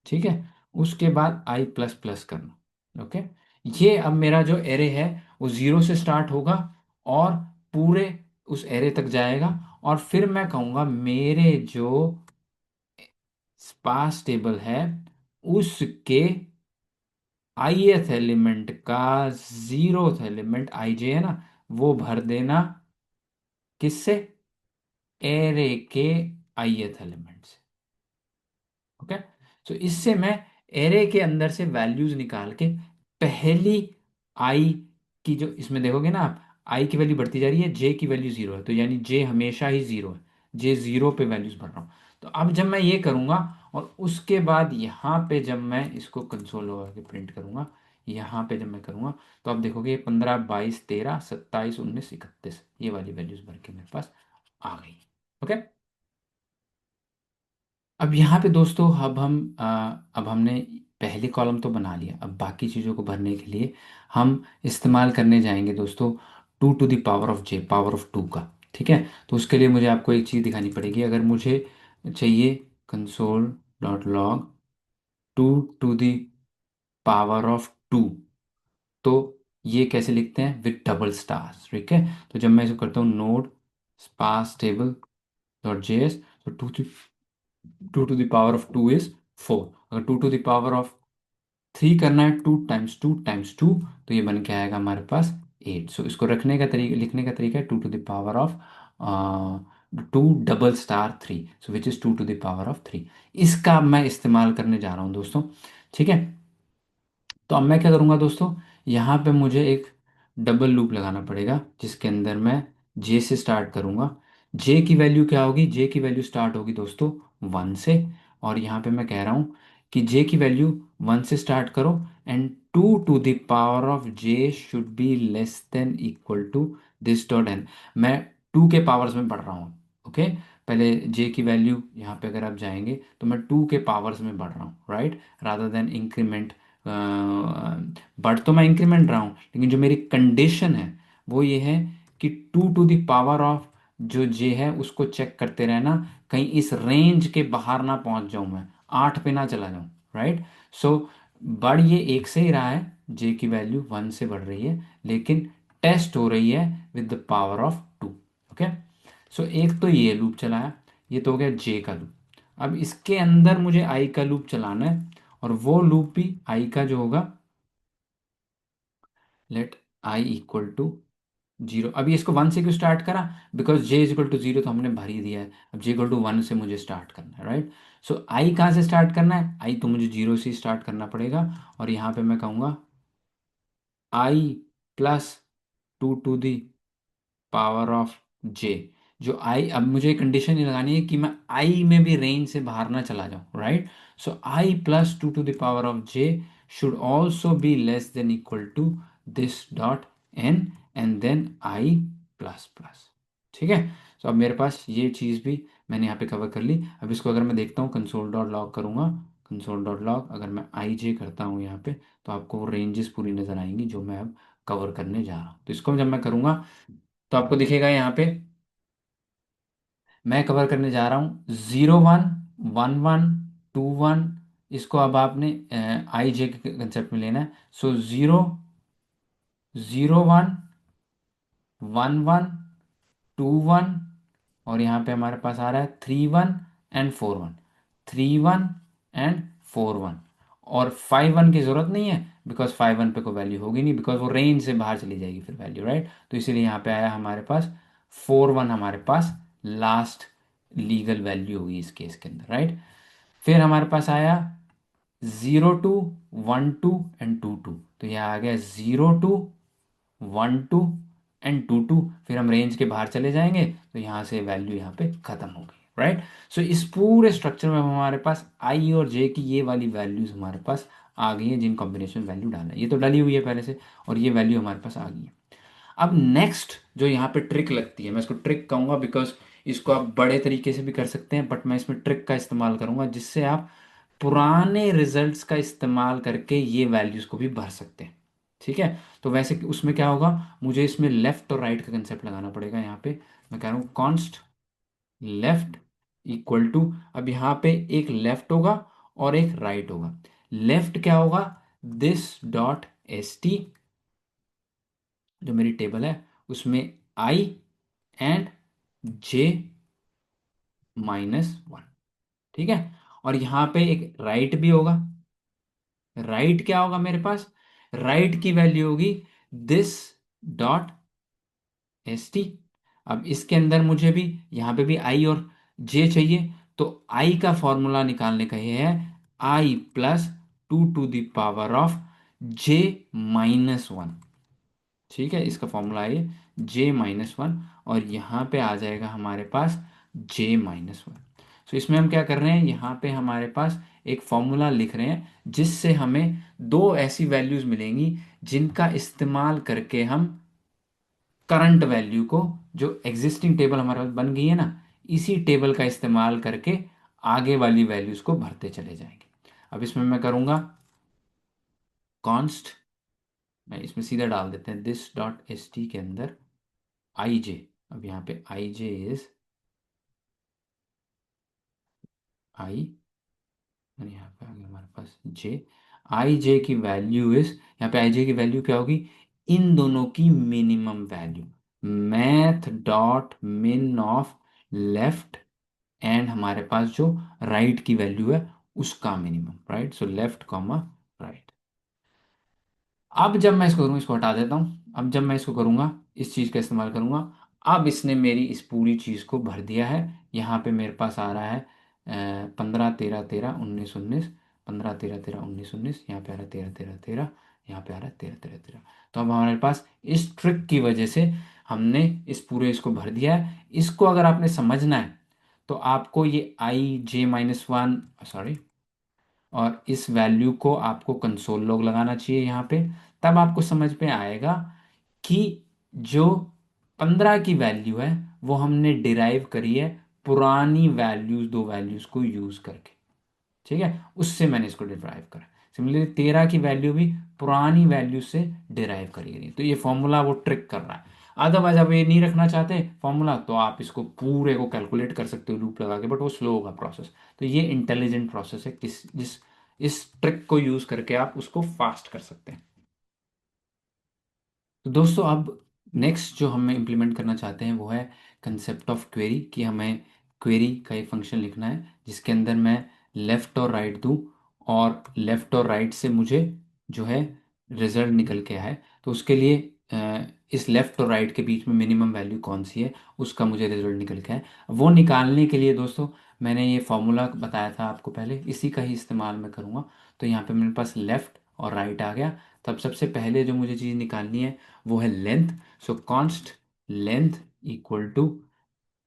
ठीक है, उसके बाद आई प्लस प्लस करना। ओके, ये अब मेरा जो एरे है वो जीरो से स्टार्ट होगा और पूरे उस एरे तक जाएगा। और फिर मैं कहूँगा मेरे जो स्पार्स टेबल है उसके आईएथ एलिमेंट का जीरोथ एलिमेंट आई जे है ना, वो भर देना किससे? एरे के आईएथ एलिमेंट से। ओके, तो इससे मैं एरे के अंदर से वैल्यूज निकाल के पहली आई की, जो इसमें देखोगे ना आप, आई की वैल्यू बढ़ती जा रही है, जे की वैल्यू जीरो है, तो यानी जे हमेशा ही जीरो है, जे जीरो पे वैल्यूज भर रहा हूँ। तो अब जब मैं ये करूंगा और उसके बाद यहाँ पे जब मैं इसको कंसोल लगा के प्रिंट करूंगा, यहाँ पे जब मैं करूंगा, तो आप देखोगे 15 22 13 27 19 31, ये वाली वैल्यूज भर के मेरे पास आ गई। ओके, अब यहाँ पे दोस्तों, अब हमने पहली कॉलम तो बना लिया। अब बाकी चीज़ों को भरने के लिए हम इस्तेमाल करने जाएंगे दोस्तों two to the power of j, power of two का। ठीक है, तो उसके लिए मुझे आपको एक चीज़ दिखानी पड़ेगी। अगर मुझे चाहिए console dot log two to the power of two, तो ये कैसे लिखते हैं? With double stars. ठीक है, तो जब मैं इसको करता हूँ node sparse table dot JS, तो two to the power of two is four. अगर two to the power of three करना है, टू टाइम्स टू, तो ये बन के आएगा हमारे पास एट। सो इसको रखने का तरीका, लिखने का तरीका है two to the power of two double star three, so which is two to the power of three. इसका मैं इस्तेमाल करने जा रहा हूँ दोस्तों। ठीक है, तो अब मैं क्या करूँगा दोस्तों, यहाँ पे मुझे एक डबल लूप लगाना पड़ेगा जिसके अंदर मैं जे से स्टार्ट करूँगा। जे की वैल्यू क्या होगी, जे की वैल्यू स्टार्ट होगी दोस्तों वन से। और यहाँ पे मैं कह रहा हूँ कि जे की वैल्यू वन से स्टार्ट करो, and two to the power of j should be less than equal to this dot n. मैं टू के पावर्स में बढ़ रहा हूँ। ओके, पहले जे की वैल्यू यहाँ पे अगर आप जाएंगे तो मैं टू के पावर्स में बढ़ रहा हूँ, राइट, रादर देन इंक्रीमेंट। बढ़ तो मैं इंक्रीमेंट रहा हूँ, लेकिन जो मेरी कंडीशन है वो ये है कि two to the power of जो जे है उसको चेक करते रहना, कहीं इस रेंज के बाहर ना पहुंच जाऊं, मैं आठ पे ना चला जाऊं, राइट। सो बढ़ ये एक से ही रहा है, जे की वैल्यू वन से बढ़ रही है, लेकिन टेस्ट हो रही है with the power of two. Okay, so एक तो ये लूप चलाया, ये तो हो गया जे का लूप। अब इसके अंदर मुझे आई का लूप चलाना है, और वो लूप भी आई का जो होगा, let i equal to zero. अभी इसको वन से क्यों स्टार्ट करा, because j is equal to zero तो हमने भर ही दिया है। अब जे इक्वल टू वन से मुझे स्टार्ट करना है, राइट। सो आई कहाँ से स्टार्ट करना है, आई तो मुझे जीरो से स्टार्ट करना पड़ेगा। और यहाँ पे मैं कहूँगा i plus two to the power of j. जो आई, अब मुझे कंडीशन ये लगानी है कि मैं आई में भी रेंज से बाहर ना चला जाऊं, right. So i plus two to the power of j should also be less than equal to this dot n, and then i plus plus. ठीक है, तो अब मेरे पास ये चीज़ भी मैंने यहाँ पे कवर कर ली। अब इसको अगर मैं देखता हूँ, कंसोल डॉट लॉग करूँगा, कंसोल डॉट लॉग अगर मैं आई जे करता हूँ यहाँ पे, तो आपको वो रेंजेस पूरी नज़र आएंगी जो मैं अब कवर करने जा रहा हूँ। तो इसको जब मैं करूँगा तो आपको दिखेगा यहाँ पे मैं कवर करने जा रहा हूँ zero one, one one, two one. इसको अब आपने आई जे के कंसेप्ट में लेना है। So zero, zero one, one one, two one, और यहाँ पे हमारे पास आ रहा है three one and four one, three one and four one. और फाइव वन की जरूरत नहीं है, बिकॉज फाइव वन पे कोई वैल्यू होगी नहीं, बिकॉज वो रेंज से बाहर चली जाएगी फिर वैल्यू, राइट। तो इसीलिए यहाँ पे आया हमारे पास फोर वन, हमारे पास लास्ट लीगल वैल्यू होगी इस केस के अंदर, राइट। फिर हमारे पास आया zero two, one two and two two. तो यहाँ आ गया zero two, one two and two two. फिर हम रेंज के बाहर चले जाएंगे तो यहाँ से वैल्यू यहाँ पे खत्म हो गई, राइट। सो इस पूरे स्ट्रक्चर में हमारे पास आई और जे की ये वाली वैल्यूज हमारे पास आ गई है, जिन कॉम्बिनेशन वैल्यू डालना है, ये तो डली हुई है पहले से, और ये वैल्यू हमारे पास आ गई है। अब नेक्स्ट जो यहाँ पे ट्रिक लगती है, मैं इसको ट्रिक कहूंगा, बिकॉज इसको आप बड़े तरीके से भी कर सकते हैं, बट मैं इसमें ट्रिक का इस्तेमाल करूंगा जिससे आप पुराने रिजल्ट्स का इस्तेमाल करके ये वैल्यूज को भी भर सकते हैं। ठीक है, तो वैसे उसमें क्या होगा, मुझे इसमें लेफ्ट और राइट का कंसेप्ट लगाना पड़ेगा। यहाँ पे मैं कह रहा हूँ कॉन्स्ट लेफ्ट इक्वल टू, अब यहाँ पे एक लेफ्ट होगा और एक राइट होगा। लेफ्ट क्या होगा, दिस डॉट एस टी, जो मेरी टेबल है उसमें आई एंड जे माइनस वन। ठीक है, और यहाँ पे एक राइट भी होगा। राइट क्या होगा मेरे पास, राइट की वैल्यू होगी दिस डॉट एस टी। अब इसके अंदर मुझे भी यहाँ पे भी आई और जे चाहिए, तो आई का फॉर्मूला निकालने का ये है i plus two to the power of j minus one. ठीक है, इसका फॉर्मूला है जे माइनस वन, और यहाँ पे आ जाएगा हमारे पास जे माइनस वन। सो इसमें हम क्या कर रहे हैं, यहाँ पे हमारे पास एक फॉर्मूला लिख रहे हैं जिससे हमें दो ऐसी वैल्यूज मिलेंगी जिनका इस्तेमाल करके हम करंट वैल्यू को, जो एग्जिस्टिंग टेबल हमारे पास बन गई है ना, इसी टेबल का इस्तेमाल करके आगे वाली वैल्यूज को भरते चले जाएंगे। अब इसमें मैं करूँगा कॉन्स्ट, मैं इसमें सीधा डाल देते हैं दिस डॉट एस टी के अंदर आई जे। अब यहाँ पे आई जे इज आई, और यहाँ पे आ गया हमारे पास जे। आई जे की वैल्यू इज, यहाँ पे आई जे की वैल्यू क्या होगी, इन दोनों की मिनिमम वैल्यू, मैथ डॉट मिन ऑफ लेफ्ट एंड हमारे पास जो राइट की वैल्यू है उसका minimum, right. So left comma right. अब जब मैं इसको करूँ, इसको हटा देता हूँ, अब जब मैं इसको करूँगा इस चीज़ का इस्तेमाल करूँगा, अब इसने मेरी इस पूरी चीज़ को भर दिया है। यहाँ पे मेरे पास आ रहा है 15 13 13 19 19, 15 13 13 19 19, यहाँ पे आ रहा है 13 13 13, यहाँ पे आ रहा है 13 13 13। तो अब हमारे पास इस ट्रिक की वजह से हमने इस पूरे इसको भर दिया है। इसको अगर आपने समझना है तो आपको ये i j-1, सॉरी, और इस वैल्यू को आपको कंसोल लॉग लगाना चाहिए यहाँ पे। तब आपको समझ में आएगा कि जो 15 की वैल्यू है वो हमने डिराइव करी है पुरानी वैल्यूज, दो वैल्यूज को यूज करके। ठीक है, उससे मैंने इसको डिराइव करा। सिमिलरली 13 की वैल्यू भी पुरानी वैल्यू से डिराइव करी गई। तो ये फॉर्मूला वो ट्रिक कर रहा है। अदरवाइज आप ये नहीं रखना चाहते फॉर्मूला, तो आप इसको पूरे को कैलकुलेट कर सकते हो लूप लगा के, बट वो स्लो होगा प्रोसेस। तो ये इंटेलिजेंट प्रोसेस है, किस जिस इस ट्रिक को यूज करके आप उसको फास्ट कर सकते हैं। तो दोस्तों अब नेक्स्ट जो हमें इम्प्लीमेंट करना चाहते हैं वो है कंसेप्ट ऑफ क्वेरी, कि हमें क्वेरी का एक फंक्शन लिखना है जिसके अंदर मैं लेफ़्ट और राइट दूं, और लेफ़्ट और राइट से मुझे जो है रिजल्ट निकल के आए। तो उसके लिए इस लेफ़्ट और राइट के बीच में मिनिमम वैल्यू कौन सी है उसका मुझे रिजल्ट निकल के आए। वो निकालने के लिए दोस्तों मैंने ये फॉर्मूला बताया था आपको पहले, इसी का ही इस्तेमाल मैं करूँगा। तो यहाँ पे मेरे पास लेफ़्ट और राइट आ गया। तब सबसे पहले जो मुझे चीज़ निकालनी है वो है length. So const length equal to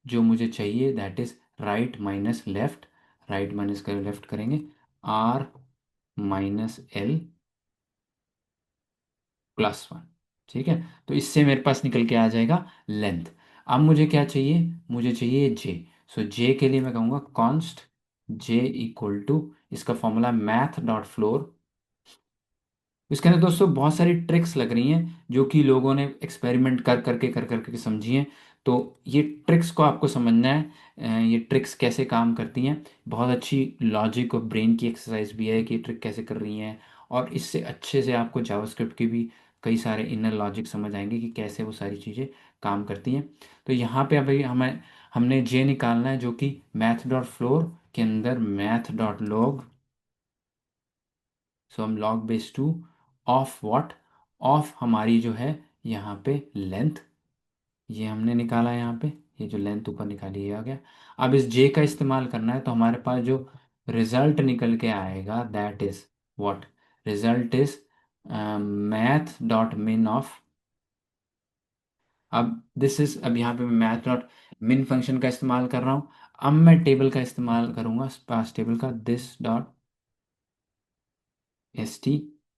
जो मुझे चाहिए that is right minus left, right minus कर लेफ्ट करेंगे, r minus l plus one. ठीक है, तो इससे मेरे पास निकल के आ जाएगा लेंथ। अब मुझे क्या चाहिए, मुझे चाहिए जे। सो जे के लिए मैं कहूँगा कॉन्स्ट जे इक्वल टू, इसका फॉर्मूला मैथ डॉट फ्लोर। इसके अंदर दोस्तों बहुत सारी ट्रिक्स लग रही हैं जो कि लोगों ने एक्सपेरिमेंट कर करके समझी हैं। तो ये ट्रिक्स को आपको समझना है। ये ट्रिक्स कैसे काम करती हैं, बहुत अच्छी लॉजिक और ब्रेन की एक्सरसाइज भी है कि ये ट्रिक कैसे कर रही हैं। और इससे अच्छे से आपको जावास्क्रिप्ट की भी कई सारे इनर लॉजिक समझ आएंगे कि कैसे वो सारी चीज़ें काम करती हैं। तो यहाँ पे अभी हमने जे निकालना है जो कि मैथ डॉट फ्लोर के अंदर मैथ डॉट लॉग। सो हम log base two of what, of हमारी जो है यहाँ पे लेंथ, ये हमने निकाला है यहाँ पे। ये जो लेंथ ऊपर निकाली ये आ गया। अब इस जे का इस्तेमाल करना है तो हमारे पास जो रिजल्ट निकल के आएगा that is what, result is math dot मिन ऑफ। अब दिस इज, अब यहाँ पे मैं मैथ डॉट मिन फंक्शन का इस्तेमाल कर रहा हूँ। अब मैं टेबल का इस्तेमाल करूंगा, पास टेबल का, दिस डॉट एस टी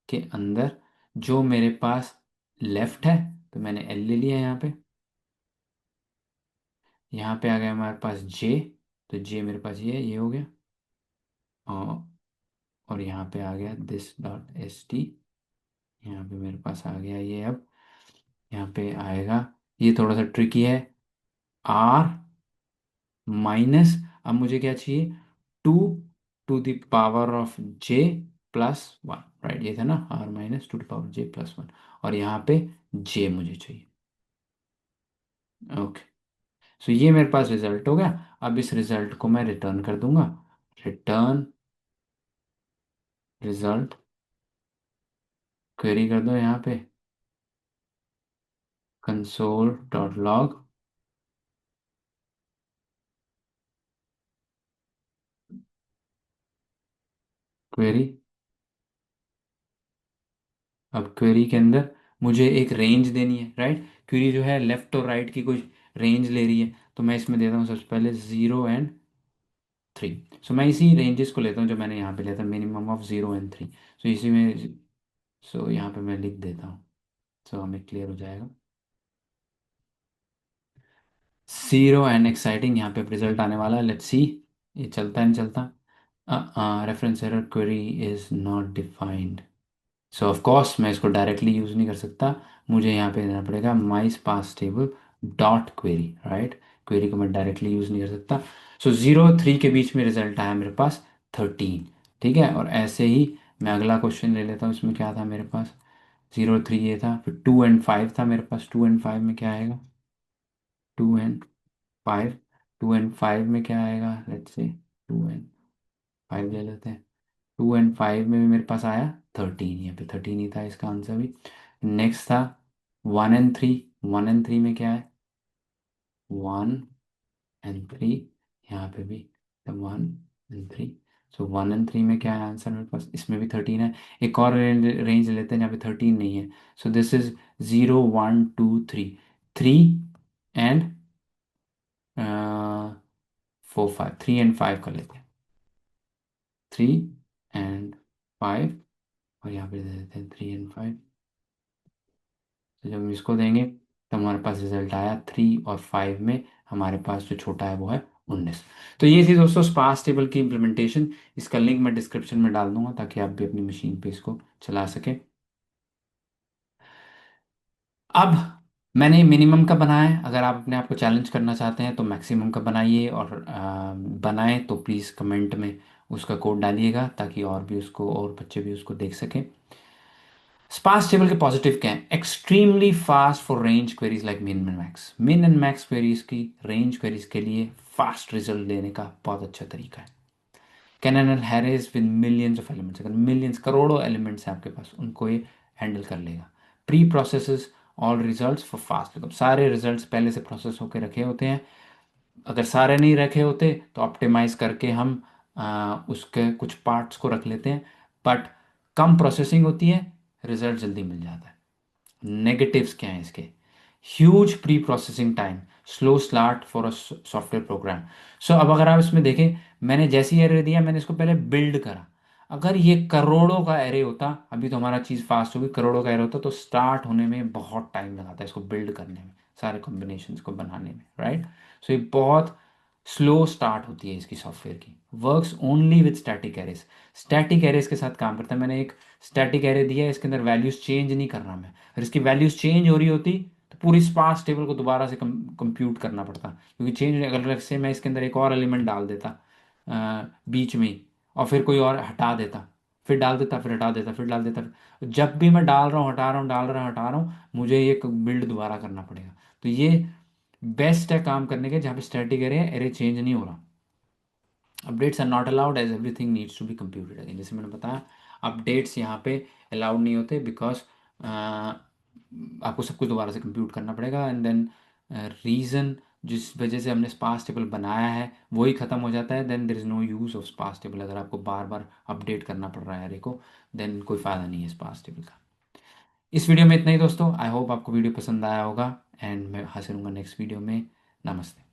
के अंदर जो मेरे पास लेफ्ट है, तो मैंने एल ले लिया यहाँ पे। यहाँ पे आ गया हमारे पास जे, तो जे मेरे पास ये हो गया। और यहाँ पे आ गया दिस डॉट एस टी, यहाँ पे मेरे पास आ गया ये। अब यहाँ पे आएगा, ये थोड़ा सा ट्रिकी है, आर माइनस, अब मुझे क्या चाहिए, two to the power of j plus one. Right, ये था ना, r minus two the power j plus one. और यहाँ पे जे मुझे चाहिए। ओके, सो ये मेरे पास रिजल्ट हो गया। अब इस रिजल्ट को मैं रिटर्न कर दूंगा, रिटर्न रिजल्ट, क्वेरी कर दो यहाँ पे कंसोल डॉट लॉग क्वेरी। अब क्वेरी के अंदर मुझे एक रेंज देनी है, राइट। क्वेरी जो है लेफ्ट और राइट की कुछ रेंज ले रही है, तो मैं इसमें देता हूँ सबसे पहले 0 and 3। सो मैं इसी रेंजेस को लेता हूँ जो मैंने यहाँ पे लिया था, मिनिमम ऑफ 0 and 3। सो इसी में, सो यहाँ पे मैं लिख देता हूँ, सो हमें क्लियर हो जाएगा। 0 and एक्साइटिंग, यहाँ पे रिजल्ट आने वाला है, लेट्स सी ये चलता है नहीं चलता। Reference error, query is not defined. So of course मैं इसको डायरेक्टली यूज़ नहीं कर सकता, मुझे यहाँ पे देना पड़ेगा my sparse table dot query, right. Query को मैं डायरेक्टली यूज़ नहीं कर सकता। सो 0 3 के बीच में रिजल्ट आया मेरे पास 13। ठीक है, और ऐसे ही मैं अगला क्वेश्चन ले लेता हूँ। इसमें क्या था मेरे पास, 0 3 ये था, फिर 2 and 5 था मेरे पास। 2 and 5 में क्या आएगा, 2 and 5, 2 and 5 में क्या आएगा, लेट्स से 2 and 5 ले लेते हैं। 2 and 5 में भी मेरे पास आया 13, यहाँ पे 13 ही था इसका आंसर भी। नेक्स्ट था 1 and 3, 1 and 3 में क्या है, वन एंड थ्री, यहाँ पे भी 1 एंड 3। सो 1 एंड 3 में क्या है आंसर मेरे पास, इसमें भी 13 है। एक और रेंज लेते हैं जहाँ पे 13 नहीं है। So this is 0 1 2 3, 3 and 4 5, 3 and 5 कर लेते हैं, 3 एंड 5, और यहाँ पे दे देते हैं 3 एंड 5। तो जब हम इसको देंगे तो हमारे पास रिजल्ट आया 3 और 5 में, हमारे पास जो छोटा है वो है 19। तो ये थी दोस्तों स्पार्स टेबल की इम्प्लीमेंटेशन। इसका लिंक मैं डिस्क्रिप्शन में डाल दूंगा ताकि आप भी अपनी मशीन पे इसको चला सकें। अब मैंने मिनिमम का बनाया है, अगर आप अपने आप को चैलेंज करना चाहते हैं तो मैक्सिमम का बनाइए, और बनाएं तो प्लीज़ कमेंट में उसका कोड डालिएगा ताकि और भी उसको, और बच्चे भी उसको देख सकें। स्पार्स टेबल के पॉजिटिव क्या है? Extremely fast for range queries like मिन एंड मैक्स। मिन एंड मैक्स क्वेरीज की, रेंज क्वेरीज के लिए फास्ट रिजल्ट देने का बहुत अच्छा तरीका है। Can and Harris with millions of elements, अगर मिलियंस करोड़ों एलिमेंट्स हैं आपके पास, उनको ये हैंडल कर लेगा। Pre processes all results for fast, मतलब सारे रिजल्ट्स पहले से प्रोसेस होकर रखे होते हैं। अगर सारे नहीं रखे होते तो ऑप्टिमाइज करके हम उसके कुछ पार्ट्स को रख लेते हैं, बट कम प्रोसेसिंग होती है, रिजल्ट जल्दी मिल जाता है। नेगेटिव्स क्या हैं इसके? Huge preprocessing time, slow start for a software program. So अब अगर आप इसमें देखें, मैंने जैसी एरे दिया, मैंने इसको पहले बिल्ड करा। अगर ये करोड़ों का एरे होता, अभी तो हमारा चीज़ फास्ट होगी, करोड़ों का एरे होता तो स्टार्ट होने में बहुत टाइम लगाता है, इसको बिल्ड करने में, सारे कॉम्बिनेशंस को बनाने में, राइट। सो ये बहुत स्लो स्टार्ट होती है इसकी सॉफ्टवेयर की। Works only with static arrays, static arrays के साथ काम करता है। मैंने एक स्टैटिक एरे दिया है, इसके अंदर वैल्यूज चेंज नहीं कर रहा मैं। अगर इसकी वैल्यूज चेंज हो रही होती तो पूरी स्पार्स टेबल को दोबारा से कंप्यूट करना पड़ता, क्योंकि चेंज, अगर से मैं इसके अंदर एक और एलिमेंट डाल देता बीच में ही, और फिर कोई और हटा देता, फिर डाल देता, फिर हटा देता, फिर डाल देता, जब भी मैं डाल रहा हूँ हटा रहा हूँ, डाल रहा हूँ हटा रहा हूँ, मुझे ये बिल्ड दोबारा करना पड़ेगा। तो ये बेस्ट है काम करने के जहाँ पे स्टैटिक एरे है, एरे चेंज नहीं हो रहा। Updates are not allowed as everything needs to be computed again, जैसे मैंने बताया, अपडेट्स यहाँ पे अलाउड नहीं होते, बिकॉज आपको सब कुछ दोबारा से कंप्यूट करना पड़ेगा। एंड देन रीज़न जिस वजह से हमने स्पार्स टेबल बनाया है वही ख़त्म हो जाता है, then there is no use of sparse table. अगर आपको बार बार अपडेट करना पड़ रहा है एरे को, देन कोई फ़ायदा नहीं है स्पार्स टेबल का। इस वीडियो में इतना ही दोस्तों, आई होप आपको वीडियो पसंद आया होगा, एंड मैं हाजिर हूँगा नेक्स्ट वीडियो में। नमस्ते।